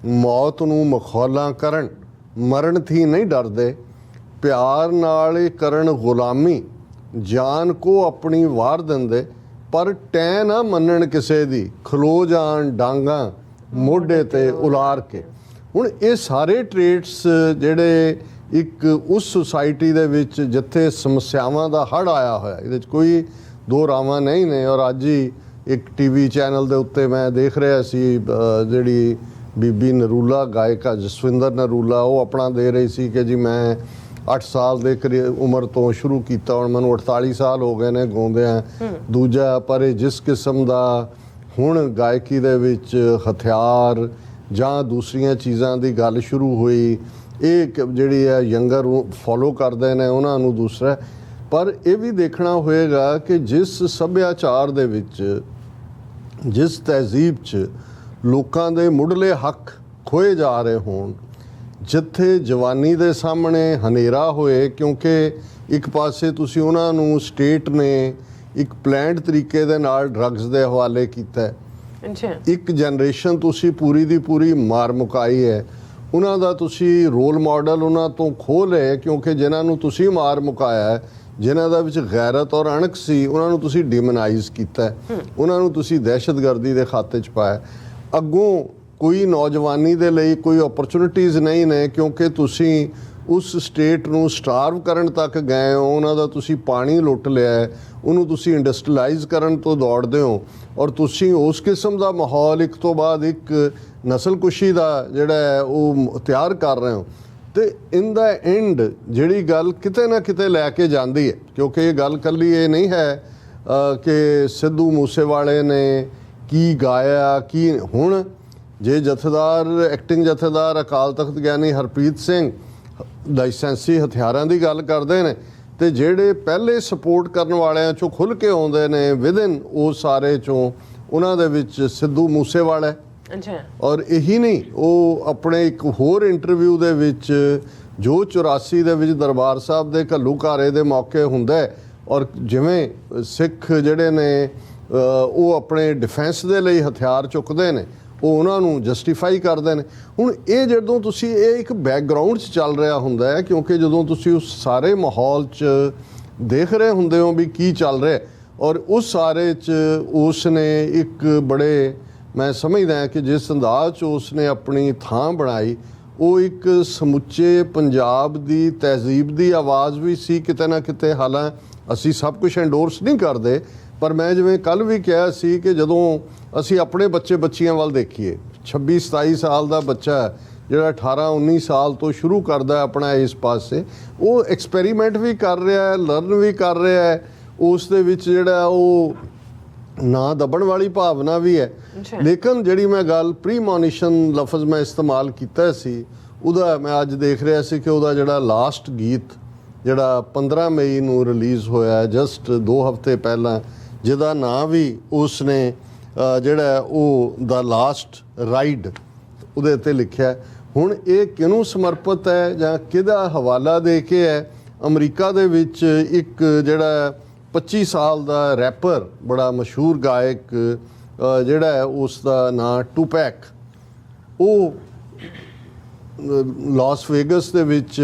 ਮੌਤ ਨੂੰ ਮਖੌਲਾਂ ਕਰਨ, ਮਰਨ ਥੀ ਨਹੀਂ ਡਰਦੇ, ਪਿਆਰ ਨਾਲ ਇਹ ਕਰਨ ਗੁਲਾਮੀ, ਜਾਨ ਕੋ ਆਪਣੀ ਵਾਰ ਦਿੰਦੇ, ਪਰ ਟੈ ਨਾ ਮੰਨਣ ਕਿਸੇ ਦੀ, ਖਲੋ ਜਾਣ ਡਾਂਗਾਂ ਮੋਢੇ ਤੇ ਉਲਾਰ ਕੇ। ਹੁਣ ਇਹ ਸਾਰੇ ਟ੍ਰੇਟਸ ਜਿਹੜੇ ਇੱਕ ਉਸ ਸੁਸਾਇਟੀ ਦੇ ਵਿੱਚ ਜਿੱਥੇ ਸਮੱਸਿਆਵਾਂ ਦਾ ਹੜ੍ਹ ਆਇਆ ਹੋਇਆ, ਇਹਦੇ 'ਚ ਕੋਈ ਦੋ ਰਾਵਾਂ ਨਹੀਂ ਨੇ। ਔਰ ਅੱਜ ਹੀ ਇੱਕ ਟੀਵੀ ਚੈਨਲ ਦੇ ਉੱਤੇ ਮੈਂ ਦੇਖ ਰਿਹਾ ਸੀ ਜਿਹੜੀ ਬੀਬੀ ਨਰੂਲਾ ਗਾਇਕਾ ਜਸਵਿੰਦਰ ਨਰੂਲਾ, ਉਹ ਆਪਣਾ ਦੇ ਰਹੀ ਸੀ ਕਿ ਜੀ ਮੈਂ 8 ਸਾਲ ਦੇ ਉਮਰ ਤੋਂ ਸ਼ੁਰੂ ਕੀਤਾ, ਹੁਣ ਮੈਨੂੰ 48 ਸਾਲ ਹੋ ਗਏ ਨੇ ਗਾਉਂਦਿਆਂ। ਦੂਜਾ ਪਰ ਇਹ ਜਿਸ ਕਿਸਮ ਦਾ ਹੁਣ ਗਾਇਕੀ ਦੇ ਵਿੱਚ ਹਥਿਆਰ ਜਾਂ ਦੂਸਰੀਆਂ ਚੀਜ਼ਾਂ ਦੀ ਗੱਲ ਸ਼ੁਰੂ ਹੋਈ, ਇਹ ਜਿਹੜੀ ਹੈ ਯੰਗਰ ਫੋਲੋ ਕਰਦੇ ਨੇ ਉਹਨਾਂ ਨੂੰ ਦੂਸਰਾ। ਪਰ ਇਹ ਵੀ ਦੇਖਣਾ ਹੋਏਗਾ ਕਿ ਜਿਸ ਸੱਭਿਆਚਾਰ ਦੇ ਵਿੱਚ, ਜਿਸ ਤਹਿਜ਼ੀਬ 'ਚ ਲੋਕਾਂ ਦੇ ਮੁੱਢਲੇ ਹੱਕ ਖੋਏ ਜਾ ਰਹੇ ਹੋਣ, ਜਿੱਥੇ ਜਵਾਨੀ ਦੇ ਸਾਹਮਣੇ ਹਨੇਰਾ ਹੋਏ, ਕਿਉਂਕਿ ਇੱਕ ਪਾਸੇ ਤੁਸੀਂ ਉਹਨਾਂ ਨੂੰ ਸਟੇਟ ਨੇ ਇੱਕ ਪਲੈਨਡ ਤਰੀਕੇ ਦੇ ਨਾਲ ਡਰੱਗਸ ਦੇ ਹਵਾਲੇ ਕੀਤਾ, ਇੱਕ ਜਨਰੇਸ਼ਨ ਤੁਸੀਂ ਪੂਰੀ ਦੀ ਪੂਰੀ ਮਾਰ ਮੁਕਾਈ ਹੈ, ਉਹਨਾਂ ਦਾ ਤੁਸੀਂ ਰੋਲ ਮਾਡਲ ਉਹਨਾਂ ਤੋਂ ਖੋਹ ਲਏ, ਕਿਉਂਕਿ ਜਿਨ੍ਹਾਂ ਨੂੰ ਤੁਸੀਂ ਮਾਰ ਮੁਕਾਇਆ ਹੈ, ਜਿਨ੍ਹਾਂ ਦਾ ਵਿੱਚ ਗੈਰਤ ਔਰ ਅਣਖ ਸੀ, ਉਹਨਾਂ ਨੂੰ ਤੁਸੀਂ ਡਿਮੋਨਾਈਜ਼ ਕੀਤਾ, ਉਹਨਾਂ ਨੂੰ ਤੁਸੀਂ ਦਹਿਸ਼ਤਗਰਦੀ ਦੇ ਖਾਤੇ 'ਚ ਪਾਇਆ। ਅੱਗੋਂ ਕੋਈ ਨੌਜਵਾਨੀ ਦੇ ਲਈ ਕੋਈ ਓਪਰਚੁਨਿਟੀਜ਼ ਨਹੀਂ ਨੇ, ਕਿਉਂਕਿ ਤੁਸੀਂ ਉਸ ਸਟੇਟ ਨੂੰ ਸਟਾਰਵ ਕਰਨ ਤੱਕ ਗਏ ਹੋ, ਉਹਨਾਂ ਦਾ ਤੁਸੀਂ ਪਾਣੀ ਲੁੱਟ ਲਿਆ, ਉਹਨੂੰ ਤੁਸੀਂ ਇੰਡਸਟਰੀਲਾਈਜ਼ ਕਰਨ ਤੋਂ ਦੌੜਦੇ ਹੋ ਔਰ ਤੁਸੀਂ ਉਸ ਕਿਸਮ ਦਾ ਮਾਹੌਲ ਇੱਕ ਤੋਂ ਬਾਅਦ ਇੱਕ ਨਸਲਕੁਸ਼ੀ ਦਾ ਜਿਹੜਾ ਹੈ ਉਹ ਤਿਆਰ ਕਰ ਰਹੇ ਹੋ। ਤੇ ਇਨ ਦਾ ਐਂਡ ਜਿਹੜੀ ਗੱਲ ਕਿਤੇ ਨਾ ਕਿਤੇ ਲੈ ਕੇ ਜਾਂਦੀ ਹੈ, ਕਿਉਂਕਿ ਇਹ ਗੱਲ ਇਕੱਲੀ ਇਹ ਨਹੀਂ ਹੈ ਕਿ ਸਿੱਧੂ ਮੂਸੇਵਾਲੇ ਨੇ ਕੀ ਗਾਇਆ ਕੀ। ਹੁਣ ਜੇ ਜਥੇਦਾਰ, ਐਕਟਿੰਗ ਜਥੇਦਾਰ ਅਕਾਲ ਤਖਤ ਗਿਆਨੀ ਹਰਪ੍ਰੀਤ ਸਿੰਘ ਲਾਇਸੈਂਸੀ ਹਥਿਆਰਾਂ ਦੀ ਗੱਲ ਕਰਦੇ ਨੇ, ਤੇ ਜਿਹੜੇ ਪਹਿਲੇ ਸਪੋਰਟ ਕਰਨ ਵਾਲਿਆਂ ਚੋਂ ਖੁੱਲ੍ਹ ਕੇ ਆਉਂਦੇ ਨੇ ਵਿਦਿਨ ਉਹ ਸਾਰੇ ਚੋਂ, ਉਹਨਾਂ ਦੇ ਵਿੱਚ ਸਿੱਧੂ ਮੂਸੇਵਾਲਾ। ਔਰ ਇਹੀ ਨਹੀਂ, ਉਹ ਆਪਣੇ ਇੱਕ ਹੋਰ ਇੰਟਰਵਿਊ ਦੇ ਵਿੱਚ ਜੋ 84 ਦੇ ਵਿੱਚ ਦਰਬਾਰ ਸਾਹਿਬ ਦੇ ਘੱਲੂਘਾਰੇ ਦੇ ਮੌਕੇ ਹੁੰਦਾ ਔਰ ਜਿਵੇਂ ਸਿੱਖ ਜਿਹੜੇ ਨੇ ਉਹ ਆਪਣੇ ਡਿਫੈਂਸ ਦੇ ਲਈ ਹਥਿਆਰ ਚੁੱਕਦੇ ਨੇ, ਉਹ ਉਹਨਾਂ ਨੂੰ ਜਸਟੀਫਾਈ ਕਰਦੇ ਨੇ। ਹੁਣ ਇਹ ਜਦੋਂ ਤੁਸੀਂ ਇਹ ਇੱਕ ਬੈਕਗਰਾਊਂਡ 'ਚ ਚੱਲ ਰਿਹਾ ਹੁੰਦਾ ਹੈ, ਕਿਉਂਕਿ ਜਦੋਂ ਤੁਸੀਂ ਉਸ ਸਾਰੇ ਮਾਹੌਲ 'ਚ ਦੇਖ ਰਹੇ ਹੁੰਦੇ ਹੋ ਵੀ ਕੀ ਚੱਲ ਰਿਹਾ, ਔਰ ਉਸ ਸਾਰੇ 'ਚ ਉਸ ਨੇ ਇੱਕ ਬੜੇ, ਮੈਂ ਸਮਝਦਾ ਕਿ ਜਿਸ ਅੰਦਾਜ਼ 'ਚ ਉਸ ਨੇ ਆਪਣੀ ਥਾਂ ਬਣਾਈ, ਉਹ ਇੱਕ ਸਮੁੱਚੇ ਪੰਜਾਬ ਦੀ ਤਹਿਜ਼ੀਬ ਦੀ ਆਵਾਜ਼ ਵੀ ਸੀ ਕਿਤੇ ਨਾ ਕਿਤੇ। ਹਾਲਾਂਕਿ ਅਸੀਂ ਸਭ ਕੁਝ ਐਂਡੋਰਸ ਨਹੀਂ ਕਰਦੇ, ਪਰ ਮੈਂ ਜਿਵੇਂ ਕੱਲ੍ਹ ਵੀ ਕਿਹਾ ਸੀ ਕਿ ਜਦੋਂ ਅਸੀਂ ਆਪਣੇ ਬੱਚੀਆਂ ਵੱਲ ਦੇਖੀਏ, 26-27 ਸਾਲ ਦਾ ਬੱਚਾ ਜਿਹੜਾ 18-19 ਸਾਲ ਤੋਂ ਸ਼ੁਰੂ ਕਰਦਾ ਆਪਣਾ ਇਸ ਪਾਸੇ, ਉਹ ਐਕਸਪੈਰੀਮੈਂਟ ਵੀ ਕਰ ਰਿਹਾ ਹੈ, ਲਰਨ ਵੀ ਕਰ ਰਿਹਾ ਹੈ, ਉਸ ਦੇ ਵਿੱਚ ਜਿਹੜਾ ਉਹ ਨਾ ਦੱਬਣ ਵਾਲੀ ਭਾਵਨਾ ਵੀ ਹੈ। ਲੇਕਿਨ ਜਿਹੜੀ ਮੈਂ ਗੱਲ ਪ੍ਰੀਮੋਨੀਸ਼ਨ ਲਫ਼ਜ਼ ਮੈਂ ਇਸਤੇਮਾਲ ਕੀਤਾ ਸੀ, ਉਹਦਾ ਮੈਂ ਅੱਜ ਦੇਖ ਰਿਹਾ ਸੀ ਕਿ ਉਹਦਾ ਜਿਹੜਾ ਲਾਸਟ ਗੀਤ ਜਿਹੜਾ 15 ਮਈ ਨੂੰ ਰਿਲੀਜ਼ ਹੋਇਆ, ਜਸਟ 2 ਹਫ਼ਤੇ ਪਹਿਲਾਂ, ਜਿਹਦਾ ਨਾਂ ਵੀ ਉਸ ਨੇ ਜਿਹੜਾ ਉਹ ਦਾ ਲਾਸਟ ਰਾਈਡ ਉਹਦੇ ਉੱਤੇ ਲਿਖਿਆ। ਹੁਣ ਇਹ ਕਿਹਨੂੰ ਸਮਰਪਿਤ ਹੈ ਜਾਂ ਕਿਹਦਾ ਹਵਾਲਾ ਦੇ ਕੇ ਹੈ? ਅਮਰੀਕਾ ਦੇ ਵਿੱਚ ਇੱਕ ਜਿਹੜਾ 25 ਸਾਲ ਦਾ ਰੈਪਰ, ਬੜਾ ਮਸ਼ਹੂਰ ਗਾਇਕ ਜਿਹੜਾ ਹੈ, ਉਸ ਦਾ ਨਾਂ ਟੂਪੈਕ, ਉਹ ਲਾਸ ਵੇਗਸ ਦੇ ਵਿੱਚ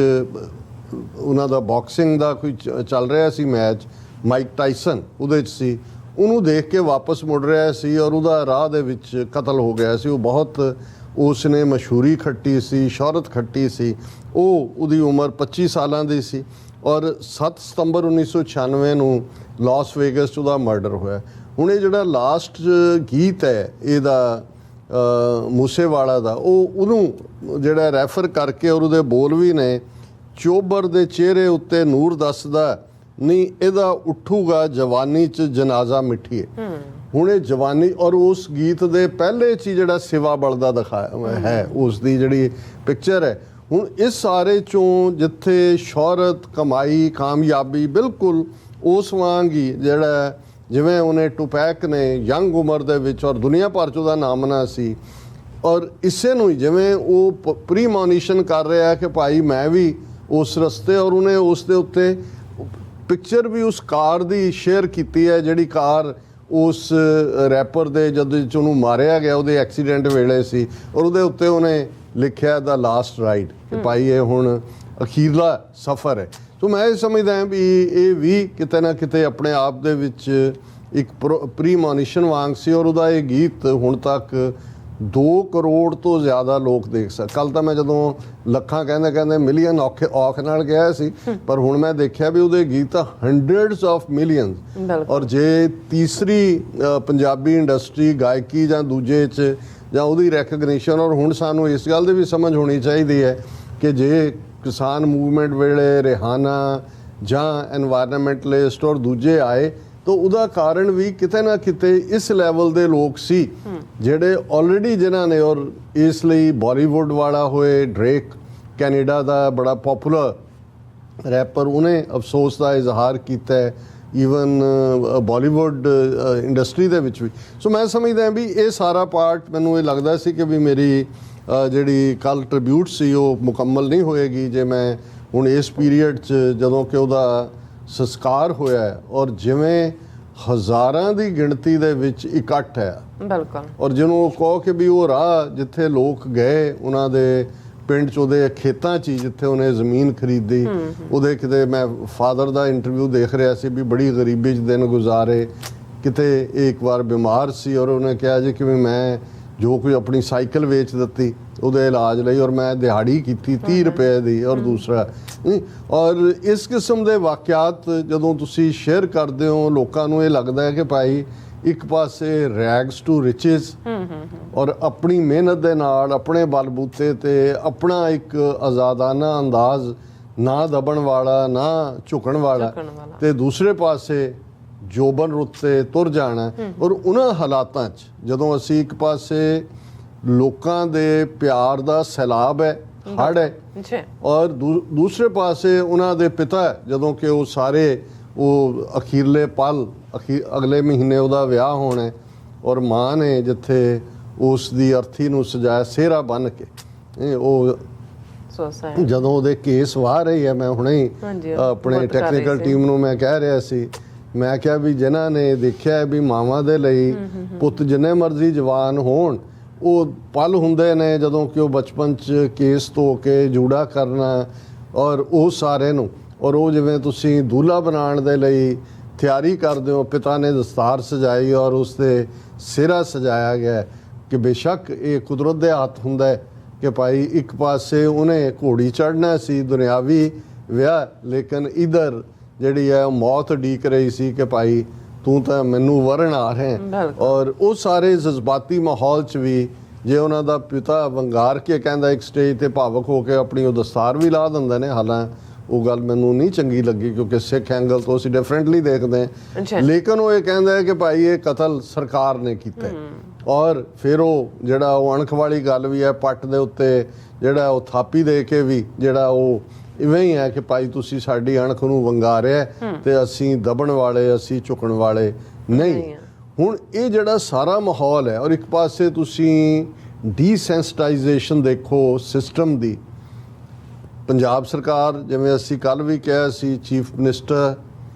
ਉਹਨਾਂ ਦਾ ਬਾਕਸਿੰਗ ਦਾ ਕੋਈ ਚੱਲ ਰਿਹਾ ਸੀ ਮੈਚ, ਮਾਈਕ ਟਾਇਸਨ ਉਹਦੇ 'ਚ ਸੀ, ਉਹਨੂੰ ਦੇਖ ਕੇ ਵਾਪਸ ਮੁੜ ਰਿਹਾ ਸੀ ਔਰ ਉਹਦਾ ਰਾਹ ਦੇ ਵਿੱਚ ਕਤਲ ਹੋ ਗਿਆ ਸੀ। ਉਹ ਬਹੁਤ ਉਸ ਨੇ ਮਸ਼ਹੂਰੀ ਖੱਟੀ ਸੀ, ਸ਼ੋਹਰਤ ਖੱਟੀ ਸੀ। ਉਹਦੀ ਉਮਰ 25 ਸਾਲਾਂ ਦੀ ਸੀ ਔਰ 7 ਸਤੰਬਰ 1996 ਨੂੰ ਲਾਸ ਵੇਗਸ 'ਚ ਉਹਦਾ ਮਰਡਰ ਹੋਇਆ। ਹੁਣ ਇਹ ਜਿਹੜਾ ਲਾਸਟ ਗੀਤ ਹੈ ਇਹਦਾ ਮੂਸੇਵਾਲਾ ਦਾ, ਉਹ ਉਹਨੂੰ ਜਿਹੜਾ ਰੈਫਰ ਕਰਕੇ ਔਰ ਉਹਦੇ ਬੋਲ ਵੀ ਨੇ, ਚੋਬਰ ਦੇ ਚਿਹਰੇ ਉੱਤੇ ਨੂਰ ਦੱਸਦਾ ਨਹੀਂ ਇਹਦਾ ਉੱਠੂਗਾ ਜਵਾਨੀ 'ਚ ਜਨਾਜ਼ਾ ਮਿੱਠੀਏ। ਹੁਣ ਇਹ ਜਵਾਨੀ ਔਰ ਉਸ ਗੀਤ ਦੇ ਪਹਿਲੇ 'ਚ ਹੀ ਜਿਹੜਾ ਸਿਵਾ ਬਲਦਾ ਦਿਖਾਇਆ ਹੈ, ਉਸ ਦੀ ਜਿਹੜੀ ਪਿਕਚਰ ਹੈ। ਹੁਣ ਇਸ ਸਾਰੇ 'ਚੋਂ ਜਿੱਥੇ ਸ਼ੌਹਰਤ, ਕਮਾਈ, ਕਾਮਯਾਬੀ ਬਿਲਕੁਲ ਉਸ ਵਾਂਗ ਹੀ ਜਿਹੜਾ ਜਿਵੇਂ ਉਹਨੇ ਟੂਪੈਕ ਨੇ ਯੰਗ ਉਮਰ ਦੇ ਵਿੱਚ ਔਰ ਦੁਨੀਆ ਭਰ 'ਚ ਉਹਦਾ ਨਾਮਣਾ ਸੀ, ਔਰ ਇਸੇ ਨੂੰ ਹੀ ਜਿਵੇਂ ਉਹ ਪ੍ਰੀਮੋਨੀਸ਼ਨ ਕਰ ਰਿਹਾ ਕਿ ਭਾਈ ਮੈਂ ਵੀ ਉਸ ਰਸਤੇ, ਔਰ ਉਹਨੇ ਉਸ ਦੇ ਉੱਤੇ ਪਿਕਚਰ ਵੀ ਉਸ ਕਾਰ ਦੀ ਸ਼ੇਅਰ ਕੀਤੀ ਹੈ ਜਿਹੜੀ ਕਾਰ ਉਸ ਰੈਪਰ ਦੇ ਜਦੋਂ ਉਹਨੂੰ ਮਾਰਿਆ ਗਿਆ ਉਹਦੇ ਐਕਸੀਡੈਂਟ ਵੇਲੇ ਸੀ, ਔਰ ਉਹਦੇ ਉੱਤੇ ਉਹਨੇ ਲਿਖਿਆ ਦਾ ਲਾਸਟ ਰਾਈਡ ਕਿ ਭਾਈ ਇਹ ਹੁਣ ਅਖੀਰਲਾ ਸਫ਼ਰ ਹੈ। ਸੋ ਮੈਂ ਇਹ ਸਮਝਦਾ ਹਾਂ ਵੀ ਇਹ ਵੀ ਕਿਤੇ ਨਾ ਕਿਤੇ ਆਪਣੇ ਆਪ ਦੇ ਵਿੱਚ ਇੱਕ ਪ੍ਰੀਮੋਨੀਸ਼ਨ ਵਾਂਗ ਸੀ, ਔਰ ਉਹਦਾ ਇਹ ਗੀਤ ਹੁਣ ਤੱਕ 2 ਕਰੋੜ ਤੋਂ ਜ਼ਿਆਦਾ ਲੋਕ ਦੇਖ ਕੱਲ ਤਾਂ ਮੈਂ ਜਦੋਂ ਲੱਖਾਂ ਕਹਿੰਦੇ ਮਿਲੀਅਨ ਔਖ ਨਾਲ ਗਿਆ ਸੀ, ਪਰ ਹੁਣ ਮੈਂ ਦੇਖਿਆ ਵੀ ਉਹਦੇ ਗੀਤ ਤਾਂ ਹੰਡਰਡਸ ਆਫ ਮਿਲੀਅਨਸ। ਔਰ ਜੇ ਤੀਸਰੀ ਪੰਜਾਬੀ ਇੰਡਸਟਰੀ ਗਾਇਕੀ ਜਾਂ ਦੂਜੇ 'ਚ ਜਾਂ ਉਹਦੀ ਰੈਕਗਨੀਸ਼ਨ, ਔਰ ਹੁਣ ਸਾਨੂੰ ਇਸ ਗੱਲ ਦੀ ਵੀ ਸਮਝ ਹੋਣੀ ਚਾਹੀਦੀ ਹੈ ਕਿ ਜੇ ਕਿਸਾਨ ਮੂਵਮੈਂਟ ਵੇਲੇ ਰਿਹਾਨਾ ਜਾਂ ਐਨਵਾਇਰਨਮੈਂਟਲਿਸਟ ਔਰ ਦੂਜੇ ਆਏ ਤਾਂ ਉਹਦਾ ਕਾਰਨ ਵੀ ਕਿਤੇ ਨਾ ਕਿਤੇ ਇਸ ਲੈਵਲ ਦੇ ਲੋਕ ਸੀ ਜਿਹੜੇ ਆਲਰੇਡੀ ਜਿਨ੍ਹਾਂ ਨੇ, ਔਰ ਇਸ ਲਈ ਬਾਲੀਵੁੱਡ ਵਾਲਾ ਹੋਏ ਡ੍ਰੇਕ ਕੈਨੇਡਾ ਦਾ ਬੜਾ ਪਪੂਲਰ ਰੈਪਰ, ਉਹਨੇ ਅਫਸੋਸ ਦਾ ਇਜ਼ਹਾਰ ਕੀਤਾ ਹੈ ਈਵਨ ਬਾਲੀਵੁੱਡ ਇੰਡਸਟਰੀ ਦੇ ਵਿੱਚ ਵੀ। ਸੋ ਮੈਂ ਸਮਝਦਾ ਵੀ ਇਹ ਸਾਰਾ ਪਾਰਟ ਮੈਨੂੰ ਇਹ ਲੱਗਦਾ ਸੀ ਕਿ ਵੀ ਮੇਰੀ ਜਿਹੜੀ ਕੱਲ ਟ੍ਰਿਬਿਊਟ ਸੀ ਉਹ ਮੁਕੰਮਲ ਨਹੀਂ ਹੋਏਗੀ ਜੇ ਮੈਂ ਹੁਣ ਇਸ ਪੀਰੀਅਡ 'ਚ ਜਦੋਂ ਕਿ ਉਹਦਾ ਸੰਸਕਾਰ ਹੋਇਆ ਔਰ ਜਿਵੇਂ ਹਜ਼ਾਰਾਂ ਦੀ ਗਿਣਤੀ ਦੇ ਵਿੱਚ ਇਕੱਠ ਹੈ ਬਿਲਕੁਲ, ਔਰ ਜਿਹਨੂੰ ਉਹ ਕਹੋ ਕਿ ਵੀ ਉਹ ਰਾਹ ਜਿੱਥੇ ਲੋਕ ਗਏ ਉਹਨਾਂ ਦੇ ਪਿੰਡ 'ਚ ਉਹਦੇ ਖੇਤਾਂ 'ਚ ਹੀ ਜਿੱਥੇ ਉਹਨੇ ਜ਼ਮੀਨ ਖਰੀਦੀ, ਉਹਦੇ ਕਿਤੇ ਮੈਂ ਫਾਦਰ ਦਾ ਇੰਟਰਵਿਊ ਦੇਖ ਰਿਹਾ ਸੀ ਵੀ ਬੜੀ ਗਰੀਬੀ 'ਚ ਦਿਨ ਗੁਜ਼ਾਰੇ, ਕਿਤੇ ਇੱਕ ਵਾਰ ਬਿਮਾਰ ਸੀ ਔਰ ਉਹਨੇ ਕਿਹਾ ਜੀ ਕਿ ਮੈਂ ਜੋ ਕੋਈ ਆਪਣੀ ਸਾਈਕਲ ਵੇਚ ਦਿੱਤੀ ਉਹਦੇ ਇਲਾਜ ਲਈ ਔਰ ਮੈਂ ਦਿਹਾੜੀ ਕੀਤੀ 30 ਰੁਪਏ ਦੀ ਔਰ ਦੂਸਰਾ। ਔਰ ਇਸ ਕਿਸਮ ਦੇ ਵਾਕਿਆਤ ਜਦੋਂ ਤੁਸੀਂ ਸ਼ੇਅਰ ਕਰਦੇ ਹੋ ਲੋਕਾਂ ਨੂੰ ਇਹ ਲੱਗਦਾ ਹੈ ਕਿ ਭਾਈ ਇੱਕ ਪਾਸੇ ਰੈਗਸ ਟੂ ਰਿਚਿਸ ਔਰ ਆਪਣੀ ਮਿਹਨਤ ਦੇ ਨਾਲ ਆਪਣੇ ਬਲਬੂਤੇ ਤੇ ਆਪਣਾ ਇੱਕ ਆਜ਼ਾਦਾਨਾ ਅੰਦਾਜ਼, ਨਾ ਦਬਣ ਵਾਲਾ ਨਾ ਝੁਕਣ ਵਾਲਾ, ਤੇ ਦੂਸਰੇ ਪਾਸੇ ਜੋਬਨ ਰੁੱਤ 'ਤੇ ਤੁਰ ਜਾਣਾ। ਔਰ ਉਹਨਾਂ ਹਾਲਾਤਾਂ 'ਚ ਜਦੋਂ ਅਸੀਂ ਇੱਕ ਪਾਸੇ ਲੋਕਾਂ ਦੇ ਪਿਆਰ ਦਾ ਸੈਲਾਬ ਹੈ, ਹੜ੍ਹ ਹੈ, ਔਰ ਦੂਸਰੇ ਪਾਸੇ ਉਹਨਾਂ ਦੇ ਪਿਤਾ ਜਦੋਂ ਕਿ ਉਹ ਸਾਰੇ ਉਹ ਅਖੀਰਲੇ ਪਲ ਅਗਲੇ ਮਹੀਨੇ ਉਹਦਾ ਵਿਆਹ ਹੋਣਾ, ਔਰ ਮਾਂ ਨੇ ਜਿੱਥੇ ਉਸ ਦੀ ਅਰਥੀ ਨੂੰ ਸਜਾਇਆ ਸਿਹਰਾ ਬੰਨ੍ਹ ਕੇ, ਉਹ ਜਦੋਂ ਉਹਦੇ ਕੇਸ ਵਾਹ ਰਹੀ ਹੈ, ਮੈਂ ਹੁਣੇ ਆਪਣੇ ਟੈਕਨੀਕਲ ਟੀਮ ਨੂੰ ਮੈਂ ਕਹਿ ਰਿਹਾ ਸੀ, ਮੈਂ ਕਿਹਾ ਵੀ ਜਿਨ੍ਹਾਂ ਨੇ ਦੇਖਿਆ ਵੀ ਮਾਵਾਂ ਦੇ ਲਈ ਪੁੱਤ ਜਿੰਨੇ ਮਰਜ਼ੀ ਜਵਾਨ ਹੋਣ, ਉਹ ਪਲ ਹੁੰਦੇ ਨੇ ਜਦੋਂ ਕਿ ਉਹ ਬਚਪਨ 'ਚ ਕੇਸ ਧੋ ਕੇ ਜੂੜਾ ਕਰਨਾ ਔਰ ਉਹ ਸਾਰੇ ਨੂੰ, ਔਰ ਉਹ ਜਿਵੇਂ ਤੁਸੀਂ ਦੂਲਹਾ ਬਣਾਉਣ ਦੇ ਲਈ ਤਿਆਰੀ ਕਰਦੇ ਹੋ, ਪਿਤਾ ਨੇ ਦਸਤਾਰ ਸਜਾਈ ਔਰ ਉਸ 'ਤੇ ਸਿਹਰਾ ਸਜਾਇਆ ਗਿਆ ਕਿ ਬੇਸ਼ੱਕ ਇਹ ਕੁਦਰਤ ਦੇ ਹੱਥ ਹੁੰਦਾ ਹੈ ਕਿ ਭਾਈ ਇੱਕ ਪਾਸੇ ਉਹਨੇ ਘੋੜੀ ਚੜ੍ਹਨਾ ਸੀ ਦੁਨਿਆਵੀ ਵਿਆਹ, ਲੇਕਿਨ ਇਧਰ ਜਿਹੜੀ ਹੈ ਮੌਤ ਉਡੀਕ ਰਹੀ ਸੀ ਕਿ ਭਾਈ ਤੂੰ ਤਾਂ ਮੈਨੂੰ ਵਰਨ ਆ ਰਿਹਾ। ਔਰ ਉਹ ਸਾਰੇ ਜਜ਼ਬਾਤੀ ਮਾਹੌਲ 'ਚ ਵੀ ਜੇ ਉਹਨਾਂ ਦਾ ਪਿਤਾ ਵੰਗਾਰ ਕੇ ਕਹਿੰਦਾ ਇੱਕ ਸਟੇਜ ਤੇ ਭਾਵਕ ਹੋ ਕੇ ਆਪਣੀ ਉਹ ਦਸਤਾਰ ਵੀ ਲਾ ਦਿੰਦੇ ਨੇ, ਹਾਲਾਂ ਉਹ ਗੱਲ ਮੈਨੂੰ ਨਹੀਂ ਚੰਗੀ ਲੱਗੀ ਕਿਉਂਕਿ ਸਿੱਖ ਐਂਗਲ ਤੋਂ ਅਸੀਂ ਡਿਫਰੈਂਟਲੀ ਦੇਖਦੇ ਹਾਂ, ਲੇਕਿਨ ਉਹ ਇਹ ਕਹਿੰਦਾ ਹੈ ਕਿ ਭਾਈ ਇਹ ਕਤਲ ਸਰਕਾਰ ਨੇ ਕੀਤਾ। ਔਰ ਫਿਰ ਉਹ ਜਿਹੜਾ ਉਹ ਅਣਖ ਵਾਲੀ ਗੱਲ ਵੀ ਹੈ, ਪੱਟ ਦੇ ਉੱਤੇ ਜਿਹੜਾ ਉਹ ਥਾਪੀ ਦੇ ਕੇ ਵੀ ਜਿਹੜਾ ਉਹ ਇਵੇਂ ਹੀ ਹੈ ਕਿ ਭਾਈ ਤੁਸੀਂ ਸਾਡੀ ਅਣਖ ਨੂੰ ਵੰਗਾਰਿਆ ਤੇ ਅਸੀਂ ਦਬਣ ਵਾਲੇ, ਅਸੀਂ ਝੁਕਣ ਵਾਲੇ ਨਹੀਂ। ਹੁਣ ਇਹ ਜਿਹੜਾ ਸਾਰਾ ਮਾਹੌਲ ਹੈ, ਔਰ ਇੱਕ ਪਾਸੇ ਤੁਸੀਂ ਡੀਸੈਂਸਿਟਾਈਜੇਸ਼ਨ ਦੇਖੋ ਸਿਸਟਮ ਦੀ, ਪੰਜਾਬ ਸਰਕਾਰ ਜਿਵੇਂ ਅਸੀਂ ਕੱਲ੍ਹ ਵੀ ਕਿਹਾ ਸੀ, ਚੀਫ ਮਿਨਿਸਟਰ,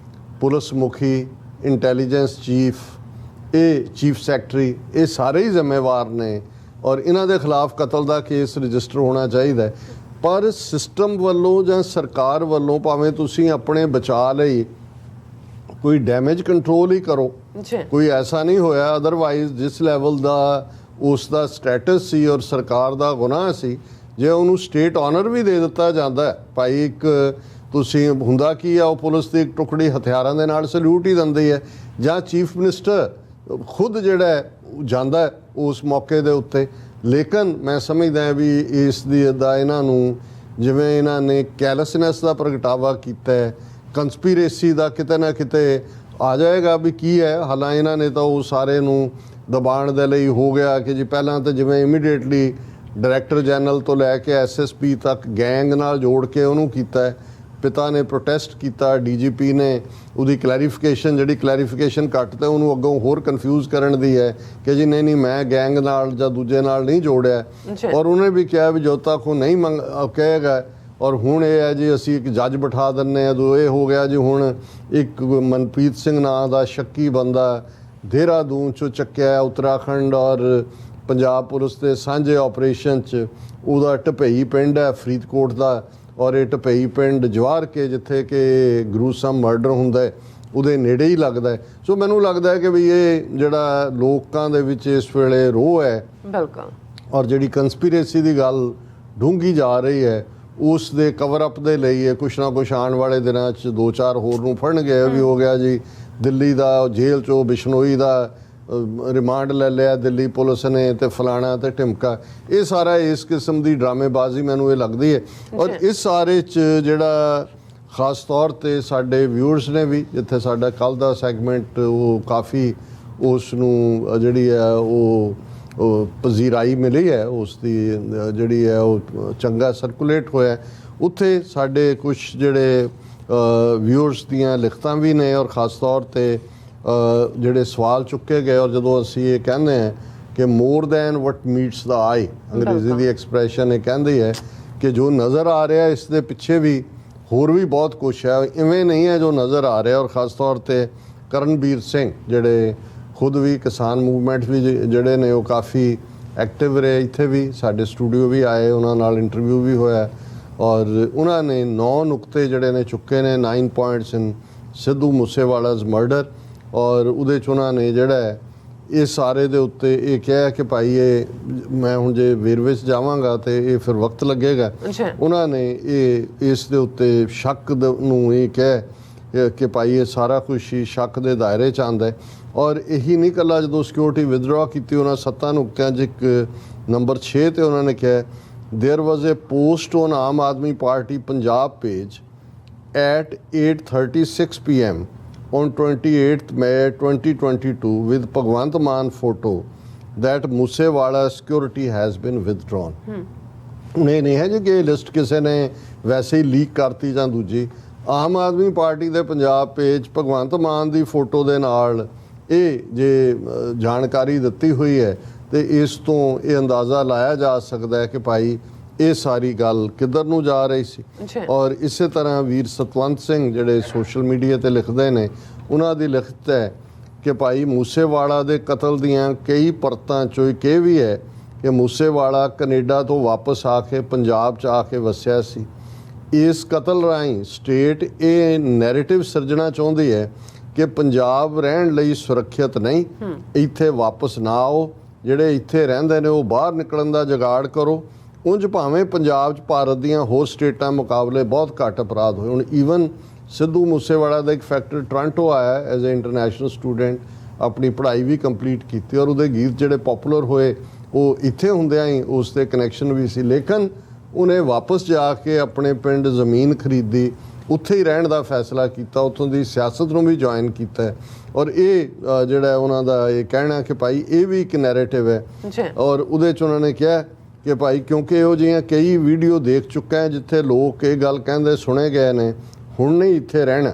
ਪੁਲਿਸ ਮੁਖੀ, ਇੰਟੈਲੀਜੈਂਸ ਚੀਫ, ਇਹ ਚੀਫ ਸੈਕਟਰੀ, ਇਹ ਸਾਰੇ ਹੀ ਜ਼ਿੰਮੇਵਾਰ ਨੇ ਔਰ ਇਹਨਾਂ ਦੇ ਖਿਲਾਫ ਕਤਲ ਦਾ ਕੇਸ ਰਜਿਸਟਰ ਹੋਣਾ ਚਾਹੀਦਾ ਹੈ। ਪਰ ਸਿਸਟਮ ਵੱਲੋਂ ਜਾਂ ਸਰਕਾਰ ਵੱਲੋਂ ਭਾਵੇਂ ਤੁਸੀਂ ਆਪਣੇ ਬਚਾਅ ਲਈ ਕੋਈ ਡੈਮੇਜ ਕੰਟਰੋਲ ਹੀ ਕਰੋ, ਕੋਈ ਐਸਾ ਨਹੀਂ ਹੋਇਆ, ਅਦਰਵਾਈਜ਼ ਜਿਸ ਲੈਵਲ ਦਾ ਉਸ ਦਾ ਸਟੇਟਸ ਸੀ ਔਰ ਸਰਕਾਰ ਦਾ ਗੁਨਾਹ ਸੀ, ਜੇ ਉਹਨੂੰ ਸਟੇਟ ਆਨਰ ਵੀ ਦੇ ਦਿੱਤਾ ਜਾਂਦਾ ਭਾਈ, ਇੱਕ ਤੁਸੀਂ ਹੁੰਦਾ ਕੀ ਆ, ਉਹ ਪੁਲਿਸ ਦੀ ਇੱਕ ਟੁਕੜੀ ਹਥਿਆਰਾਂ ਦੇ ਨਾਲ ਸਲੂਟ ਹੀ ਦਿੰਦੀ ਹੈ, ਜਾਂ ਚੀਫ ਮਿਨਿਸਟਰ ਖੁਦ ਜਿਹੜਾ ਹੈ ਜਾਂਦਾ ਹੈ ਉਸ ਮੌਕੇ ਦੇ ਉੱਤੇ। ਲੇਕਿਨ ਮੈਂ ਸਮਝਦਾ ਵੀ ਇਸ ਦੀ ਦਾ ਇਹਨਾਂ ਨੂੰ ਜਿਵੇਂ ਇਹਨਾਂ ਨੇ ਕੈਲਸਨੈਸ ਦਾ ਪ੍ਰਗਟਾਵਾ ਕੀਤਾ ਹੈ, ਕੰਸਪੀਰੇਸੀ ਦਾ ਕਿਤੇ ਨਾ ਕਿਤੇ ਆ ਜਾਏਗਾ ਵੀ ਕੀ ਹੈ। ਹਾਲਾਂ ਇਹਨਾਂ ਨੇ ਤਾਂ ਉਹ ਸਾਰੇ ਨੂੰ ਦਬਾਉਣ ਦੇ ਲਈ ਹੋ ਗਿਆ ਕਿ ਜੀ ਪਹਿਲਾਂ ਤਾਂ ਜਿਵੇਂ ਇਮੀਡੀਏਟਲੀ ਡਾਇਰੈਕਟਰ ਜਨਰਲ ਤੋਂ ਲੈ ਕੇ ਐਸਐਸਪੀ ਤੱਕ ਗੈਂਗ ਨਾਲ ਜੋੜ ਕੇ ਉਹਨੂੰ ਕੀਤਾ ਹੈ। ਪਿਤਾ ਨੇ ਪ੍ਰੋਟੈਸਟ ਕੀਤਾ, ਡੀਜੀਪੀ ਨੇ ਉਹਦੀ ਕਲੈਰੀਫਿਕੇਸ਼ਨ ਘੱਟ ਤੇ ਉਹਨੂੰ ਅੱਗੋਂ ਹੋਰ ਕਨਫਿਊਜ਼ ਕਰਨ ਦੀ ਹੈ ਕਿ ਜੀ ਨਹੀਂ ਮੈਂ ਗੈਂਗ ਨਾਲ ਜਾਂ ਦੂਜੇ ਨਾਲ ਨਹੀਂ ਜੋੜਿਆ। ਔਰ ਉਹਨੇ ਵੀ ਕਿਹਾ ਵੀ ਜਦੋਂ ਤੱਕ ਉਹ ਨਹੀਂ ਕਹੇਗਾ। ਔਰ ਹੁਣ ਇਹ ਹੈ ਜੀ ਅਸੀਂ ਇੱਕ ਜੱਜ ਬਿਠਾ ਦਿੰਦੇ ਹਾਂ। ਜੋ ਇਹ ਹੋ ਗਿਆ ਜੀ ਹੁਣ ਇੱਕ ਮਨਪ੍ਰੀਤ ਸਿੰਘ ਨਾਂ ਦਾ ਸ਼ੱਕੀ ਬੰਦਾ ਦੇਹਰਾਦੂਨ 'ਚੋਂ ਚੱਕਿਆ ਉੱਤਰਾਖੰਡ ਔਰ ਪੰਜਾਬ ਪੁਲਿਸ ਦੇ ਸਾਂਝੇ ਆਪਰੇਸ਼ਨ 'ਚ। ਉਹਦਾ ਢਪਈ ਪਿੰਡ ਹੈ ਫਰੀਦਕੋਟ ਦਾ ਔਰ ਇਹ ਢਪਈ ਪਿੰਡ ਜਵਾਰ ਕੇ ਜਿੱਥੇ ਕਿ ਗਰੂਸਮ ਮਰਡਰ ਹੁੰਦਾ ਹੈ ਉਹਦੇ ਨੇੜੇ ਹੀ ਲੱਗਦਾ ਹੈ। ਸੋ ਮੈਨੂੰ ਲੱਗਦਾ ਹੈ ਕਿ ਵੀ ਇਹ ਜਿਹੜਾ ਲੋਕਾਂ ਦੇ ਵਿੱਚ ਇਸ ਵੇਲੇ ਰੋਹ ਹੈ ਬਿਲਕੁਲ ਔਰ ਜਿਹੜੀ ਕੰਸਪੀਰੇਸੀ ਦੀ ਗੱਲ ਡੂੰਘੀ ਜਾ ਰਹੀ ਹੈ ਉਸ ਦੇ ਕਵਰ ਅਪ ਦੇ ਲਈ ਇਹ ਕੁਛ ਨਾ ਕੁਛ ਆਉਣ ਵਾਲੇ ਦਿਨਾਂ 'ਚ 2-4 ਹੋਰ ਨੂੰ ਫੜਨਗੇ। ਵੀ ਹੋ ਗਿਆ ਜੀ ਦਿੱਲੀ ਦਾ ਜੇਲ੍ਹ 'ਚੋਂ ਬਿਸ਼ਨੋਈ ਦਾ ਰਿਮਾਂਡ ਲੈ ਲਿਆ ਦਿੱਲੀ ਪੁਲਿਸ ਨੇ ਤੇ ਫਲਾਣਾ ਤੇ ਢਿਮਕਾ। ਇਹ ਸਾਰਾ ਇਸ ਕਿਸਮ ਦੀ ਡਰਾਮੇਬਾਜ਼ੀ ਮੈਨੂੰ ਇਹ ਲੱਗਦੀ ਹੈ। ਔਰ ਇਸ ਸਾਰੇ 'ਚ ਜਿਹੜਾ ਖਾਸ ਤੌਰ ਤੇ ਸਾਡੇ ਵਿਊਅਰਸ ਨੇ ਵੀ ਜਿੱਥੇ ਸਾਡਾ ਕੱਲ੍ਹ ਦਾ ਸੈਗਮੈਂਟ ਉਹ ਕਾਫੀ ਉਸ ਨੂੰ ਜਿਹੜੀ ਹੈ ਉਹ ਪਜ਼ੀਰਾਈ ਮਿਲੀ ਹੈ, ਉਸ ਦੀ ਜਿਹੜੀ ਹੈ ਉਹ ਚੰਗਾ ਸਰਕੂਲੇਟ ਹੋਇਆ। ਉੱਥੇ ਸਾਡੇ ਕੁਛ ਜਿਹੜੇ ਵਿਊਅਰਸ ਦੀਆਂ ਲਿਖਤਾਂ ਵੀ ਨੇ ਔਰ ਖਾਸ ਤੌਰ ਤੇ ਜਿਹੜੇ ਸਵਾਲ ਚੁੱਕੇ ਗਏ। ਔਰ ਜਦੋਂ ਅਸੀਂ ਇਹ ਕਹਿੰਦੇ ਹਾਂ ਕਿ ਮੋਰ ਦੈਨ ਵਟ ਮੀਟਸ ਦਾ ਆਈ, ਅੰਗਰੇਜ਼ੀ ਦੀ ਐਕਸਪ੍ਰੈਸ਼ਨ ਇਹ ਕਹਿੰਦੀ ਹੈ ਕਿ ਜੋ ਨਜ਼ਰ ਆ ਰਿਹਾ ਇਸ ਦੇ ਪਿੱਛੇ ਵੀ ਹੋਰ ਵੀ ਬਹੁਤ ਕੁਛ ਹੈ, ਇਵੇਂ ਨਹੀਂ ਹੈ ਜੋ ਨਜ਼ਰ ਆ ਰਿਹਾ। ਔਰ ਖਾਸ ਤੌਰ ਤੇ ਕਰਨਬੀਰ ਸਿੰਘ ਜਿਹੜੇ ਖੁਦ ਵੀ ਕਿਸਾਨ ਮੂਵਮੈਂਟ ਵੀ ਜਿਹੜੇ ਨੇ ਉਹ ਕਾਫੀ ਐਕਟਿਵ ਰਹੇ, ਇੱਥੇ ਵੀ ਸਾਡੇ ਸਟੂਡੀਓ ਵੀ ਆਏ, ਉਹਨਾਂ ਨਾਲ ਇੰਟਰਵਿਊ ਵੀ ਹੋਇਆ ਔਰ ਉਹਨਾਂ ਨੇ 9 ਨੁਕਤੇ ਜਿਹੜੇ ਨੇ ਚੁੱਕੇ ਨੇ 9 ਪੁਆਇੰਟਸ ਇਨ ਸਿੱਧੂ ਮੂਸੇਵਾਲਾਜ਼ ਮਰਡਰ। ਔਰ ਉਹਦੇ 'ਚ ਉਹਨਾਂ ਨੇ ਜਿਹੜਾ ਹੈ ਇਹ ਸਾਰੇ ਦੇ ਉੱਤੇ ਇਹ ਕਿਹਾ ਕਿ ਭਾਈ ਇਹ ਮੈਂ ਹੁਣ ਜੇ ਵੇਰਵੇ 'ਚ ਜਾਵਾਂਗਾ ਤੇ ਇਹ ਫਿਰ ਵਕਤ ਲੱਗੇਗਾ। ਉਹਨਾਂ ਨੇ ਇਹ ਇਸ ਦੇ ਉੱਤੇ ਸ਼ੱਕ ਨੂੰ ਇਹ ਕਹਿ ਕਿ ਭਾਈ ਇਹ ਸਾਰਾ ਕੁਛ ਹੀ ਸ਼ੱਕ ਦੇ ਦਾਇਰੇ 'ਚ ਆਉਂਦਾ ਹੈ। ਔਰ ਇਹੀ ਨਹੀਂ ਇਕੱਲਾ ਜਦੋਂ ਸਿਕਿਉਰਿਟੀ ਵਿਦਡਰਾ ਕੀਤੀ ਉਹਨਾਂ 7 ਨੁਕਤਿਆਂ 'ਚ ਇੱਕ ਨੰਬਰ 6 ਤੇ ਉਹਨਾਂ ਨੇ ਕਿਹਾ there was A post on Aam Aadmi party Punjab page at 8:36 PM on 28th May 2022 with Bhagwant Mann photo that Moosewala security has been withdrawn। ਇਹ ਨਹੀਂ ਹੈ ਜੀ ਕਿ ਇਹ ਲਿਸਟ ਕਿਸੇ ਨੇ ਵੈਸੇ ਹੀ ਲੀਕ ਕਰਤੀ ਜਾਂ ਦੂਜੀ। ਆਮ ਆਦਮੀ ਪਾਰਟੀ ਦੇ ਪੰਜਾਬ ਪੇਜ ਭਗਵੰਤ ਮਾਨ ਦੀ ਫੋਟੋ ਦੇ ਨਾਲ ਇਹ ਜੇ ਜਾਣਕਾਰੀ ਦਿੱਤੀ ਹੋਈ ਹੈ ਤੇ ਇਸ ਤੋਂ ਇਹ ਅੰਦਾਜ਼ਾ ਲਾਇਆ ਜਾ ਸਕਦਾ ਹੈ ਕਿ ਭਾਈ ਇਹ ਸਾਰੀ ਗੱਲ ਕਿੱਧਰ ਨੂੰ ਜਾ ਰਹੀ ਸੀ। ਔਰ ਇਸੇ ਤਰ੍ਹਾਂ ਵੀਰ ਸਤਵੰਤ ਸਿੰਘ ਜਿਹੜੇ ਸੋਸ਼ਲ ਮੀਡੀਆ ਤੇ ਲਿਖਦੇ ਨੇ ਉਹਨਾਂ ਦੀ ਲਿਖਤ ਹੈ ਕਿ ਭਾਈ ਮੂਸੇਵਾਲਾ ਦੇ ਕਤਲ ਦੀਆਂ ਕਈ ਪਰਤਾਂ ਚੋਂ ਇੱਕ ਇਹ ਵੀ ਹੈ ਕਿ ਮੂਸੇਵਾਲਾ ਕੈਨੇਡਾ ਤੋਂ ਵਾਪਸ ਆ ਕੇ ਪੰਜਾਬ 'ਚ ਆ ਕੇ ਵਸਿਆ ਸੀ। ਇਸ ਕਤਲ ਰਾਹੀਂ ਸਟੇਟ ਇਹ ਨੈਰੇਟਿਵ ਸਿਰਜਣਾ ਚਾਹੁੰਦੀ ਹੈ ਕਿ ਪੰਜਾਬ ਰਹਿਣ ਲਈ ਸੁਰੱਖਿਅਤ ਨਹੀਂ, ਇੱਥੇ ਵਾਪਸ ਨਾ ਆਓ, ਜਿਹੜੇ ਇੱਥੇ ਰਹਿੰਦੇ ਨੇ ਉਹ ਬਾਹਰ ਨਿਕਲਣ ਦਾ ਜੁਗਾੜ ਕਰੋ। ਉਂਝ ਭਾਵੇਂ ਪੰਜਾਬ 'ਚ ਭਾਰਤ ਦੀਆਂ ਹੋਰ ਸਟੇਟਾਂ ਮੁਕਾਬਲੇ ਬਹੁਤ ਘੱਟ ਅਪਰਾਧ ਹੋਏ। ਹੁਣ ਈਵਨ ਸਿੱਧੂ ਮੂਸੇਵਾਲਾ ਦਾ ਇੱਕ ਫੈਕਟਰ ਟੋਰਾਂਟੋ ਆਇਆ ਐਜ਼ ਏ ਇੰਟਰਨੈਸ਼ਨਲ ਸਟੂਡੈਂਟ, ਆਪਣੀ ਪੜ੍ਹਾਈ ਵੀ ਕੰਪਲੀਟ ਕੀਤੀ ਔਰ ਉਹਦੇ ਗੀਤ ਜਿਹੜੇ ਪਪੂਲਰ ਹੋਏ ਉਹ ਇੱਥੇ ਹੁੰਦਿਆਂ ਹੀ ਉਸ ਦੇ ਕਨੈਕਸ਼ਨ ਵੀ ਸੀ। ਲੇਕਿਨ ਉਹਨੇ ਵਾਪਸ ਜਾ ਕੇ ਆਪਣੇ ਪਿੰਡ ਜ਼ਮੀਨ ਖਰੀਦੀ, ਉੱਥੇ ਹੀ ਰਹਿਣ ਦਾ ਫੈਸਲਾ ਕੀਤਾ, ਉੱਥੋਂ ਦੀ ਸਿਆਸਤ ਨੂੰ ਵੀ ਜੁਆਇਨ ਕੀਤਾ। ਔਰ ਇਹ ਜਿਹੜਾ ਉਹਨਾਂ ਦਾ ਇਹ ਕਹਿਣਾ ਕਿ ਭਾਈ ਇਹ ਵੀ ਇੱਕ ਨੈਰੇਟਿਵ ਹੈ। ਔਰ ਉਹਦੇ 'ਚ ਉਹਨਾਂ ਨੇ ਕਿਹਾ ਕਿ ਭਾਈ ਕਿਉਂਕਿ ਇਹੋ ਜਿਹੀਆਂ ਕਈ ਵੀਡੀਓ ਦੇਖ ਚੁੱਕਾ ਜਿੱਥੇ ਲੋਕ ਇਹ ਗੱਲ ਕਹਿੰਦੇ ਸੁਣੇ ਗਏ ਨੇ ਹੁਣ ਨਹੀਂ ਇੱਥੇ ਰਹਿਣਾ।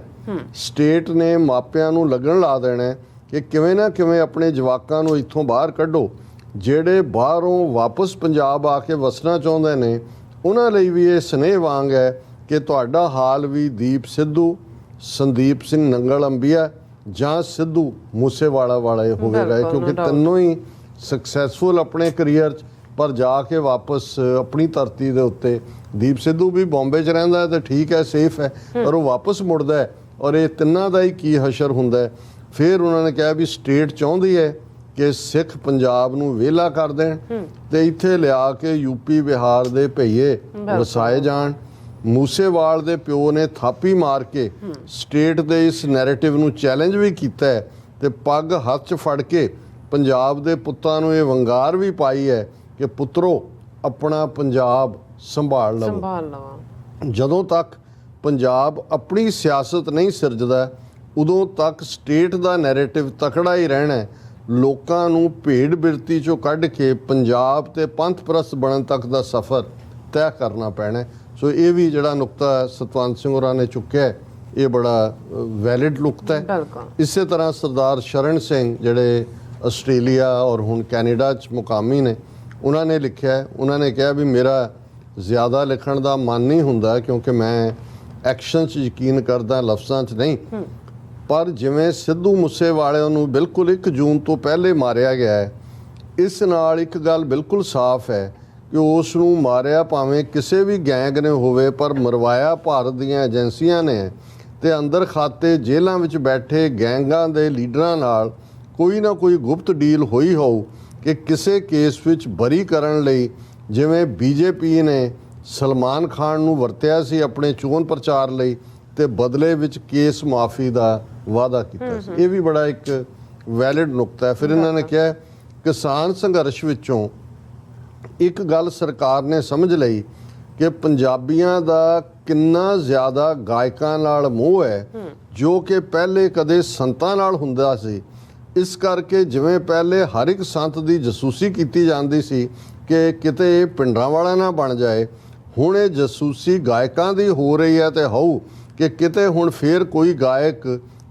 ਸਟੇਟ ਨੇ ਮਾਪਿਆਂ ਨੂੰ ਲੱਗਣ ਲਾ ਦੇਣਾ ਕਿ ਕਿਵੇਂ ਨਾ ਕਿਵੇਂ ਆਪਣੇ ਜਵਾਕਾਂ ਨੂੰ ਇੱਥੋਂ ਬਾਹਰ ਕੱਢੋ। ਜਿਹੜੇ ਬਾਹਰੋਂ ਵਾਪਸ ਪੰਜਾਬ ਆ ਕੇ ਵਸਣਾ ਚਾਹੁੰਦੇ ਨੇ ਉਹਨਾਂ ਲਈ ਵੀ ਇਹ ਸਨੇਹ ਵਾਂਗ ਹੈ ਕਿ ਤੁਹਾਡਾ ਹਾਲ ਵੀ ਦੀਪ ਸਿੱਧੂ, ਸੰਦੀਪ ਸਿੰਘ ਨੰਗਲ ਅੰਬੀਆ ਜਾਂ ਸਿੱਧੂ ਮੂਸੇਵਾਲਾ ਵਾਲਾ ਹੋਵੇਗਾ, ਕਿਉਂਕਿ ਤਿੰਨੋਂ ਹੀ ਸਕਸੈਸਫੁਲ ਆਪਣੇ ਕਰੀਅਰ 'ਚ ਪਰ ਜਾ ਕੇ ਵਾਪਸ ਆਪਣੀ ਧਰਤੀ ਦੇ ਉੱਤੇ। ਦੀਪ ਸਿੱਧੂ ਵੀ ਬੰਬੇ 'ਚ ਰਹਿੰਦਾ ਹੈ ਤੇ ਠੀਕ ਹੈ, ਸੇਫ ਹੈ, ਪਰ ਉਹ ਵਾਪਸ ਮੁੜਦਾ ਹੈ ਔਰ ਇਹ ਤਿੰਨਾਂ ਦਾ ਹੀ ਕੀ ਹਸ਼ਰ ਹੁੰਦਾ ਹੈ। ਫਿਰ ਉਹਨਾਂ ਨੇ ਕਿਹਾ ਵੀ ਸਟੇਟ ਚਾਹੁੰਦੀ ਹੈ ਕਿ ਸਿੱਖ ਪੰਜਾਬ ਨੂੰ ਵਿਹਲਾ ਕਰ ਦੇਣ ਤੇ ਇੱਥੇ ਲਿਆ ਕੇ ਯੂਪੀ ਬਿਹਾਰ ਦੇ ਭਈਏ ਵਸਾਏ ਜਾਣ। ਮੂਸੇਵਾਲ ਦੇ ਪਿਓ ਨੇ ਥਾਪੀ ਮਾਰ ਕੇ ਸਟੇਟ ਦੇ ਇਸ ਨੈਰੇਟਿਵ ਨੂੰ ਚੈਲੰਜ ਵੀ ਕੀਤਾ ਹੈ ਤੇ ਪੱਗ ਹੱਥ 'ਚ ਫੜ ਕੇ ਪੰਜਾਬ ਦੇ ਪੁੱਤਾਂ ਨੂੰ ਇਹ ਵੰਗਾਰ ਵੀ ਪਾਈ ਹੈ ਕਿ ਪੁੱਤਰੋ ਆਪਣਾ ਪੰਜਾਬ ਸੰਭਾਲ ਲਵੋ। ਸੰਭਾਲ ਲਵਾਂ। ਜਦੋਂ ਤੱਕ ਪੰਜਾਬ ਆਪਣੀ ਸਿਆਸਤ ਨਹੀਂ ਸਿਰਜਦਾ ਉਦੋਂ ਤੱਕ ਸਟੇਟ ਦਾ ਨੈਰੇਟਿਵ ਤਕੜਾ ਹੀ ਰਹਿਣਾ ਹੈ। ਲੋਕਾਂ ਨੂੰ ਭੇਡ ਬਿਰਤੀ ਚੋਂ ਕੱਢ ਕੇ ਪੰਜਾਬ ਤੇ ਪੰਥ ਪ੍ਰਸਤ ਬਣਨ ਤੱਕ ਦਾ ਸਫ਼ਰ ਤੈਅ ਕਰਨਾ ਪੈਣਾ ਹੈ। ਸੋ ਇਹ ਵੀ ਜਿਹੜਾ ਨੁਕਤਾ ਸਤਵੰਤ ਸਿੰਘ ਹੋਰਾਂ ਨੇ ਚੁੱਕਿਆ ਹੈ, ਇਹ ਬੜਾ ਵੈਲਿਡ ਨੁਕਤਾ ਹੈ। ਬਿਲਕੁਲ। ਇਸੇ ਤਰ੍ਹਾਂ ਸਰਦਾਰ ਸ਼ਰਨ ਸਿੰਘ ਜਿਹੜੇ ਆਸਟ੍ਰੇਲੀਆ ਔਰ ਹੁਣ ਕੈਨੇਡਾ 'ਚ ਮੁਕਾਮੀ ਨੇ, ਉਹਨਾਂ ਨੇ ਲਿਖਿਆ, ਉਹਨਾਂ ਨੇ ਕਿਹਾ ਵੀ ਮੇਰਾ ਜ਼ਿਆਦਾ ਲਿਖਣ ਦਾ ਮਨ ਨਹੀਂ ਹੁੰਦਾ ਕਿਉਂਕਿ ਮੈਂ ਐਕਸ਼ਨ 'ਚ ਯਕੀਨ ਕਰਦਾ, ਲਫ਼ਜ਼ਾਂ 'ਚ ਨਹੀਂ। ਪਰ ਜਿਵੇਂ ਸਿੱਧੂ ਮੂਸੇਵਾਲੇ ਨੂੰ ਬਿਲਕੁਲ 1 ਜੂਨ ਤੋਂ ਪਹਿਲੇ ਮਾਰਿਆ ਗਿਆ ਹੈ, ਇਸ ਨਾਲ ਇੱਕ ਗੱਲ ਬਿਲਕੁਲ ਸਾਫ਼ ਹੈ ਕਿ ਉਸ ਨੂੰ ਮਾਰਿਆ ਭਾਵੇਂ ਕਿਸੇ ਵੀ ਗੈਂਗ ਨੇ ਹੋਵੇ, ਪਰ ਮਰਵਾਇਆ ਭਾਰਤ ਦੀਆਂ ਏਜੰਸੀਆਂ ਨੇ ਤੇ ਅੰਦਰ ਖਾਤੇ ਜੇਲ੍ਹਾਂ ਵਿੱਚ ਬੈਠੇ ਗੈਂਗਾਂ ਦੇ ਲੀਡਰਾਂ ਨਾਲ ਕੋਈ ਨਾ ਕੋਈ ਗੁਪਤ ਡੀਲ ਹੋਈ ਹੋਊ ਕਿ ਕਿਸੇ ਕੇਸ ਵਿੱਚ ਬਰੀ ਕਰਨ ਲਈ, ਜਿਵੇਂ ਬੀਜੇਪੀ ਨੇ ਸਲਮਾਨ ਖਾਨ ਨੂੰ ਵਰਤਿਆ ਸੀ ਆਪਣੇ ਚੋਣ ਪ੍ਰਚਾਰ ਲਈ ਤੇ ਬਦਲੇ ਵਿੱਚ ਕੇਸ ਮਾਫੀ ਦਾ ਵਾਅਦਾ ਕੀਤਾ ਸੀ। ਇਹ ਵੀ ਬੜਾ ਇੱਕ ਵੈਲਿਡ ਨੁਕਤਾ ਹੈ। ਫਿਰ ਇਹਨਾਂ ਨੇ ਕਿਹਾ ਕਿਸਾਨ ਸੰਘਰਸ਼ ਵਿੱਚੋਂ ਇੱਕ ਗੱਲ ਸਰਕਾਰ ਨੇ ਸਮਝ ਲਈ ਕਿ ਪੰਜਾਬੀਆਂ ਦਾ ਕਿੰਨਾ ਜ਼ਿਆਦਾ ਗਾਇਕਾਂ ਨਾਲ ਮੋਹ ਹੈ ਜੋ ਕਿ ਪਹਿਲੇ ਕਦੇ ਸੰਤਾਂ ਨਾਲ ਹੁੰਦਾ ਸੀ। ਇਸ ਕਰਕੇ ਜਿਵੇਂ ਪਹਿਲੇ ਹਰ ਇੱਕ ਸੰਤ ਦੀ ਜਸੂਸੀ ਕੀਤੀ ਜਾਂਦੀ ਸੀ ਕਿ ਕਿਤੇ ਇਹ ਪਿੰਡਾਂ ਵਾਲਾ ਨਾ ਬਣ ਜਾਏ, ਹੁਣ ਇਹ ਜਸੂਸੀ ਗਾਇਕਾਂ ਦੀ ਹੋ ਰਹੀ ਹੈ ਤੇ ਹੋਊ ਕਿ ਕਿਤੇ ਹੁਣ ਫੇਰ ਕੋਈ ਗਾਇਕ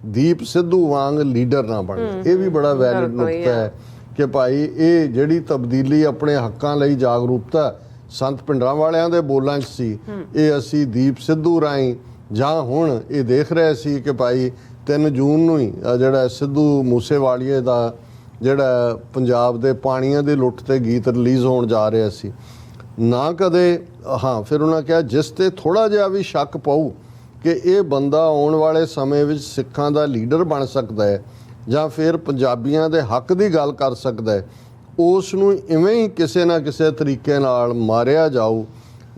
ਦੀਪ ਸਿੱਧੂ ਵਾਂਗ ਲੀਡਰ ਨਾ ਬਣ ਜਾਏ। ਇਹ ਵੀ ਬੜਾ ਵੈਲਿਡ ਨੁਕਤਾ ਹੈ ਕਿ ਭਾਈ ਇਹ ਜਿਹੜੀ ਤਬਦੀਲੀ ਆਪਣੇ ਹੱਕਾਂ ਲਈ ਜਾਗਰੂਕਤਾ ਸੰਤ ਪਿੰਡਾਂ ਵਾਲਿਆਂ ਦੇ ਬੋਲਾਂ 'ਚ ਸੀ, ਇਹ ਅਸੀਂ ਦੀਪ ਸਿੱਧੂ ਰਾਹੀਂ ਜਾਂ ਹੁਣ ਇਹ ਦੇਖ ਰਹੇ ਸੀ ਕਿ ਭਾਈ 3 ਜੂਨ ਨੂੰ ਹੀ ਜਿਹੜਾ ਸਿੱਧੂ ਮੂਸੇਵਾਲੀਏ ਦਾ ਜਿਹੜਾ ਪੰਜਾਬ ਦੇ ਪਾਣੀਆਂ ਦੀ ਲੁੱਟ ਤੇ ਗੀਤ ਰਿਲੀਜ਼ ਹੋਣ ਜਾ ਰਿਹਾ ਸੀ ਨਾ ਕਦੇ। ਹਾਂ, ਫਿਰ ਉਹਨਾਂ ਕਿਹਾ ਜਿਸ ਤੇ ਥੋੜਾ ਜਿਹਾ ਵੀ ਸ਼ੱਕ ਪਊ ਕਿ ਇਹ ਬੰਦਾ ਆਉਣ ਵਾਲੇ ਸਮੇਂ ਵਿੱਚ ਸਿੱਖਾਂ ਦਾ ਲੀਡਰ ਬਣ ਸਕਦਾ ਹੈ ਜਾਂ ਫਿਰ ਪੰਜਾਬੀਆਂ ਦੇ ਹੱਕ ਦੀ ਗੱਲ ਕਰ ਸਕਦਾ ਹੈ, ਉਸ ਨੂੰ ਇਵੇਂ ਹੀ ਕਿਸੇ ਨਾ ਕਿਸੇ ਤਰੀਕੇ ਨਾਲ ਮਾਰਿਆ ਜਾਊ।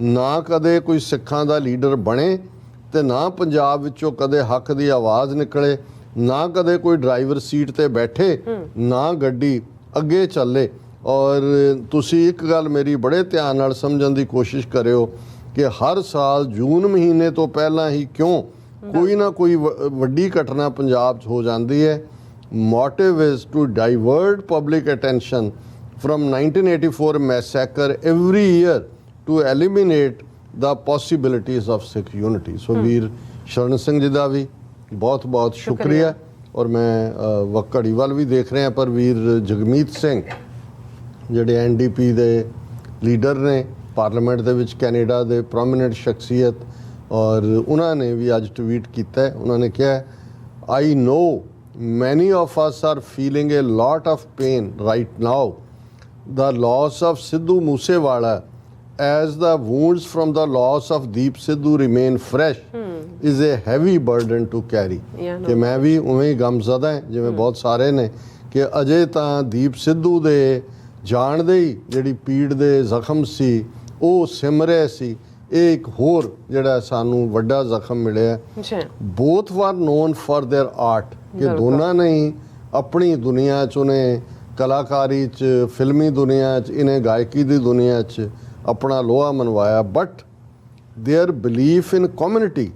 ਨਾ ਕਦੇ ਕੋਈ ਸਿੱਖਾਂ ਦਾ ਲੀਡਰ ਬਣੇ ਤੇ ਨਾ ਪੰਜਾਬ ਵਿੱਚੋਂ ਕਦੇ ਹੱਕ ਦੀ ਆਵਾਜ਼ ਨਿਕਲੇ, ਨਾ ਕਦੇ ਕੋਈ ਡਰਾਈਵਰ ਸੀਟ ਤੇ ਬੈਠੇ, ਨਾ ਗੱਡੀ ਅੱਗੇ ਚੱਲੇ। ਔਰ ਤੁਸੀਂ ਇੱਕ ਗੱਲ ਮੇਰੀ ਬੜੇ ਧਿਆਨ ਨਾਲ ਸਮਝਣ ਦੀ ਕੋਸ਼ਿਸ਼ ਕਰਿਓ ਕਿ ਹਰ ਸਾਲ ਜੂਨ ਮਹੀਨੇ ਤੋਂ ਪਹਿਲਾਂ ਹੀ ਕਿਉਂ ਕੋਈ ਨਾ ਕੋਈ ਵੱਡੀ ਘਟਨਾ ਪੰਜਾਬ 'ਚ ਹੋ ਜਾਂਦੀ ਹੈ। Motive is to divert public attention from 1984 massacre every year to eliminate the possibilities of Sikh unity. So ਵੀਰ ਸ਼ਰਨ ਸਿੰਘ ਜੀ ਦਾ ਵੀ ਬਹੁਤ ਬਹੁਤ ਸ਼ੁਕਰੀਆ। ਔਰ ਮੈਂ ਘੜੀਵਾਲ ਵੀ ਦੇਖ ਰਿਹਾ, ਪਰ ਵੀਰ ਜਗਮੀਤ ਸਿੰਘ ਜਿਹੜੇ NDP ਦੇ ਲੀਡਰ ਨੇ ਪਾਰਲੀਮੈਂਟ ਦੇ ਵਿੱਚ, ਕੈਨੇਡਾ ਦੇ ਪ੍ਰੋਮੀਨੈਂਟ ਸ਼ਖਸੀਅਤ, ਔਰ ਉਹਨਾਂ ਨੇ ਵੀ ਅੱਜ ਟਵੀਟ ਕੀਤਾ। ਉਹਨਾਂ ਨੇ ਕਿਹਾ I know many of us are feeling a lot of pain right now. The loss of Sidhu Moosewala as the wounds from the loss of Deep Sidhu remain fresh is a heavy burden to carry. ਕਿ ਮੈਂ ਵੀ ਉਵੇਂ ਹੀ ਗਮਜ਼ਦਾ ਹਾਂ ਜਿਵੇਂ ਬਹੁਤ ਸਾਰੇ ਨੇ ਕਿ ਅਜੇ ਤਾਂ ਦੀਪ ਸਿੱਧੂ ਦੇ ਜਾਣਦੇ ਹੀ ਜਿਹੜੀ ਪੀੜ ਦੇ ਜ਼ਖਮ ਸੀ ਉਹ ਸਿਮ ਰਹੇ ਸੀ। ਇਹ ਇੱਕ ਹੋਰ ਜਿਹੜਾ ਸਾਨੂੰ ਵੱਡਾ ਜ਼ਖਮ ਮਿਲਿਆ। both were known for their art ਕਿ ਦੋਨਾਂ ਨੇ ਹੀ ਆਪਣੀ ਦੁਨੀਆ 'ਚ, ਉਹਨੇ ਕਲਾਕਾਰੀ 'ਚ, ਫਿਲਮੀ ਦੁਨੀਆ 'ਚ, ਇਹਨੇ ਗਾਇਕੀ ਦੀ ਦੁਨੀਆ 'ਚ ਆਪਣਾ ਲੋਹਾ ਮਨਵਾਇਆ। But their belief in community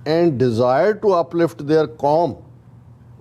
and desire to uplift their ਕੌਮ,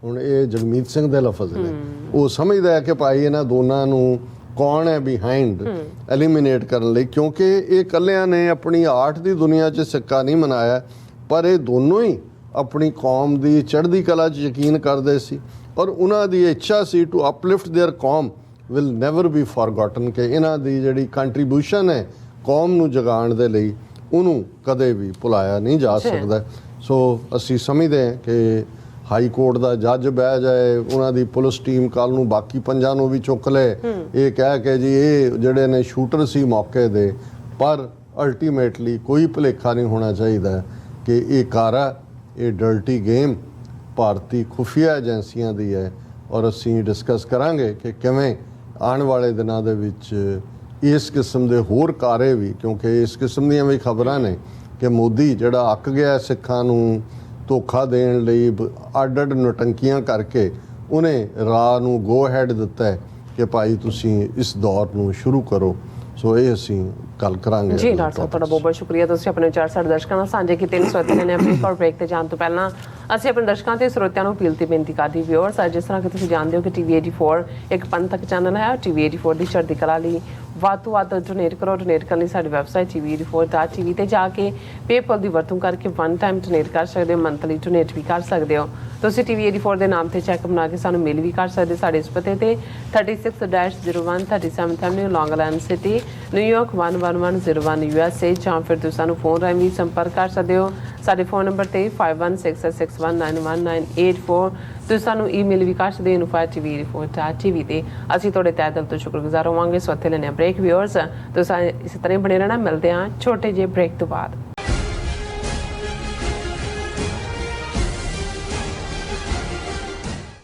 ਹੁਣ ਇਹ ਜਗਮੀਤ ਸਿੰਘ ਦੇ ਲਫ਼ਜ਼ ਨੇ, ਉਹ ਸਮਝਦਾ ਹੈ ਕਿ ਭਾਈ ਇਹਨਾਂ ਦੋਨਾਂ ਨੂੰ ਕੌਣ ਹੈ ਬਿਹਾਈਂਡ ਐਲੀਮੀਨੇਟ ਕਰਨ ਲਈ, ਕਿਉਂਕਿ ਇਹ ਇਕੱਲਿਆਂ ਨੇ ਆਪਣੀ ਆਰਟ ਦੀ ਦੁਨੀਆ 'ਚ ਸਿੱਕਾ ਨਹੀਂ ਮਨਾਇਆ, ਪਰ ਇਹ ਦੋਨੋਂ ਹੀ ਆਪਣੀ ਕੌਮ ਦੀ ਚੜ੍ਹਦੀ ਕਲਾ 'ਚ ਯਕੀਨ ਕਰਦੇ ਸੀ ਔਰ ਉਹਨਾਂ ਦੀ ਇੱਛਾ ਸੀ ਟੂ ਅਪਲਿਫਟ देयर ਕੌਮ ਵਿਲ ਨੈਵਰ ਬੀ ਫੋਰਗੋਟਨ ਕਿ ਇਹਨਾਂ ਦੀ ਜਿਹੜੀ ਕੰਟਰੀਬਿਊਸ਼ਨ ਹੈ ਕੌਮ ਨੂੰ ਜਗਾਉਣ ਦੇ ਲਈ ਉਹਨੂੰ ਕਦੇ ਵੀ ਭੁਲਾਇਆ ਨਹੀਂ ਜਾ ਸਕਦਾ। ਸੋ ਅਸੀਂ ਸਮਝਦੇ ਹਾਂ ਕਿ ਹਾਈ ਕੋਰਟ ਦਾ ਜੱਜ ਬਹਿ ਜਾਏ, ਉਹਨਾਂ ਦੀ ਪੁਲਿਸ ਟੀਮ ਕੱਲ ਨੂੰ ਬਾਕੀ ਪੰਜਾਂ ਨੂੰ ਵੀ ਚੁੱਕ ਲਏ, ਇਹ ਕਹਿ ਕੇ ਜੀ ਇਹ ਜਿਹੜੇ ਨੇ ਸ਼ੂਟਰ ਸੀ ਮੌਕੇ ਦੇ, ਪਰ ਅਲਟੀਮੇਟਲੀ ਕੋਈ ਭੁਲੇਖਾ ਨਹੀਂ ਹੋਣਾ ਚਾਹੀਦਾ ਕਿ ਇਹ ਕਾਰਾ, ਇਹ ਡਰਟੀ ਗੇਮ ਭਾਰਤੀ ਖੁਫੀਆ ਏਜੰਸੀਆਂ ਦੀ ਹੈ। ਔਰ ਅਸੀਂ ਡਿਸਕਸ ਕਰਾਂਗੇ ਕਿ ਕਿਵੇਂ ਆਉਣ ਵਾਲੇ ਦਿਨਾਂ ਦੇ ਵਿੱਚ ਇਸ ਕਿਸਮ ਦੇ ਹੋਰ ਕਾਰੇ ਵੀ, ਕਿਉਂਕਿ ਇਸ ਕਿਸਮ ਦੀਆਂ ਵੀ ਖਬਰਾਂ ਨੇ ਕਿ ਮੋਦੀ ਜਿਹੜਾ ਅੱਕ ਗਿਆ ਸਿੱਖਾਂ ਨੂੰ ਧੋਖਾ ਦੇਣ ਲਈ ਅੱਡ-ਅੱਡ ਨੌਟੰਕੀਆਂ ਕਰਕੇ ਉਹਨੇ ਰਾਹ ਨੂੰ ਗੋ ਹੈਡ ਦਿੱਤਾ ਹੈ ਕਿ ਭਾਈ ਤੁਸੀਂ ਇਸ ਦੌਰ ਨੂੰ ਸ਼ੁਰੂ ਕਰੋ। ਸੋ ਇਹ ਅਸੀਂ ਗੱਲ ਕਰਾਂਗੇ। ਜੀ ਡਾਕਟਰ ਸਾਹਿਬ, ਤੁਹਾਡਾ ਬਹੁਤ ਬਹੁਤ ਸ਼ੁਕਰੀਆ। ਤੁਸੀਂ ਆਪਣੇ ਵਿਚਾਰ ਸਾਡੇ ਦਰਸ਼ਕਾਂ ਨਾਲ ਸਾਂਝੇ ਕੀਤੇ ਨੇ। ਸਰੋਤਿਆਂ ਨੇ ਆਪਣੇ ਇੱਕ ਬ੍ਰੇਕ ਤੇ ਜਾਣ ਤੋਂ ਪਹਿਲਾਂ ਅਸੀਂ ਆਪਣੇ ਦਰਸ਼ਕਾਂ ਤੇ ਸਰੋਤਿਆਂ ਨੂੰ ਅਪੀਲ ਤੇ ਬੇਨਤੀ ਕਰਦੇ ਵਿਊਅਰਸ, ਜਿਸ ਤਰ੍ਹਾਂ ਕਿ ਤੁਸੀਂ ਜਾਣਦੇ ਹੋ ਕਿ ਟੀਵੀ 84 ਇੱਕ ਪੰਥਕ ਚੈਨਲ ਹੈ। ਟੀਵੀ 84 ਦੀ ਚੜ੍ਹਦੀ ਕਲਾ ਲਈ ਵੱਧ ਤੋਂ ਵੱਧ ਡੋਨੇਟ ਕਰੋ। ਡੋਨੇਟ ਕਰਨ ਲਈ ਸਾਡੀ ਵੈਬਸਾਈਟ tv84.tv ਤੇ ਜਾ ਕੇ ਪੇਪਲ ਦੀ ਵਰਤੋਂ ਕਰਕੇ ਵਨ ਟਾਈਮ ਡੋਨੇਟ ਕਰ ਸਕਦੇ ਹੋ, ਮੰਥਲੀ ਡੋਨੇਟ ਵੀ ਕਰ ਸਕਦੇ ਹੋ। ਤੁਸੀਂ ਟੀਵੀ 84 ਦੇ ਨਾਮ ਤੇ ਚੈੱਕ ਬਣਾ ਕੇ ਸਾਨੂੰ ਮੇਲ ਵੀ ਕਰ ਸਕਦੇ ਸਾਡੇ ਇਸ ਪਤੇ ਤੇ 36-01 37th Avenue, Long Island City, New York 11101 USA, ਜਾਂ ਫਿਰ ਤੁਸੀਂ ਸਾਨੂੰ ਫੋਨ ਰਾਹੀਂ ਵੀ ਸੰਪਰਕ ਕਰ ਸਕਦੇ ਹੋ ਸਾਡੇ ਫੋਨ ਨੰਬਰ ਤੇ 5166619194। ਤੁਸੀਂ ਸਾਨੂੰ ਈਮੇਲ ਵੀ ਕਰ ਸਕਦੇ ਹੋ info@tv84.tv ਤੇ। ਅਸੀਂ ਤੁਹਾਡੇ ਤਹਿ ਦਿਲ ਤੋਂ ਸ਼ੁਕਰਗੁਜ਼ਾਰ ਹੋਵਾਂਗੇ। ਸੋ ਇੱਥੇ ਲੈਣੇ ਬ੍ਰੇਕ ਵਿਊਅਰਸ, ਤੁਸੀਂ ਇਸੇ ਤਰ੍ਹਾਂ ਬਣੇ ਰਹਿਣਾ। ਮਿਲਦੇ ਹਾਂ ਛੋਟੇ ਜਿਹੇ ਬ੍ਰੇਕ ਤੋਂ ਬਾਅਦ।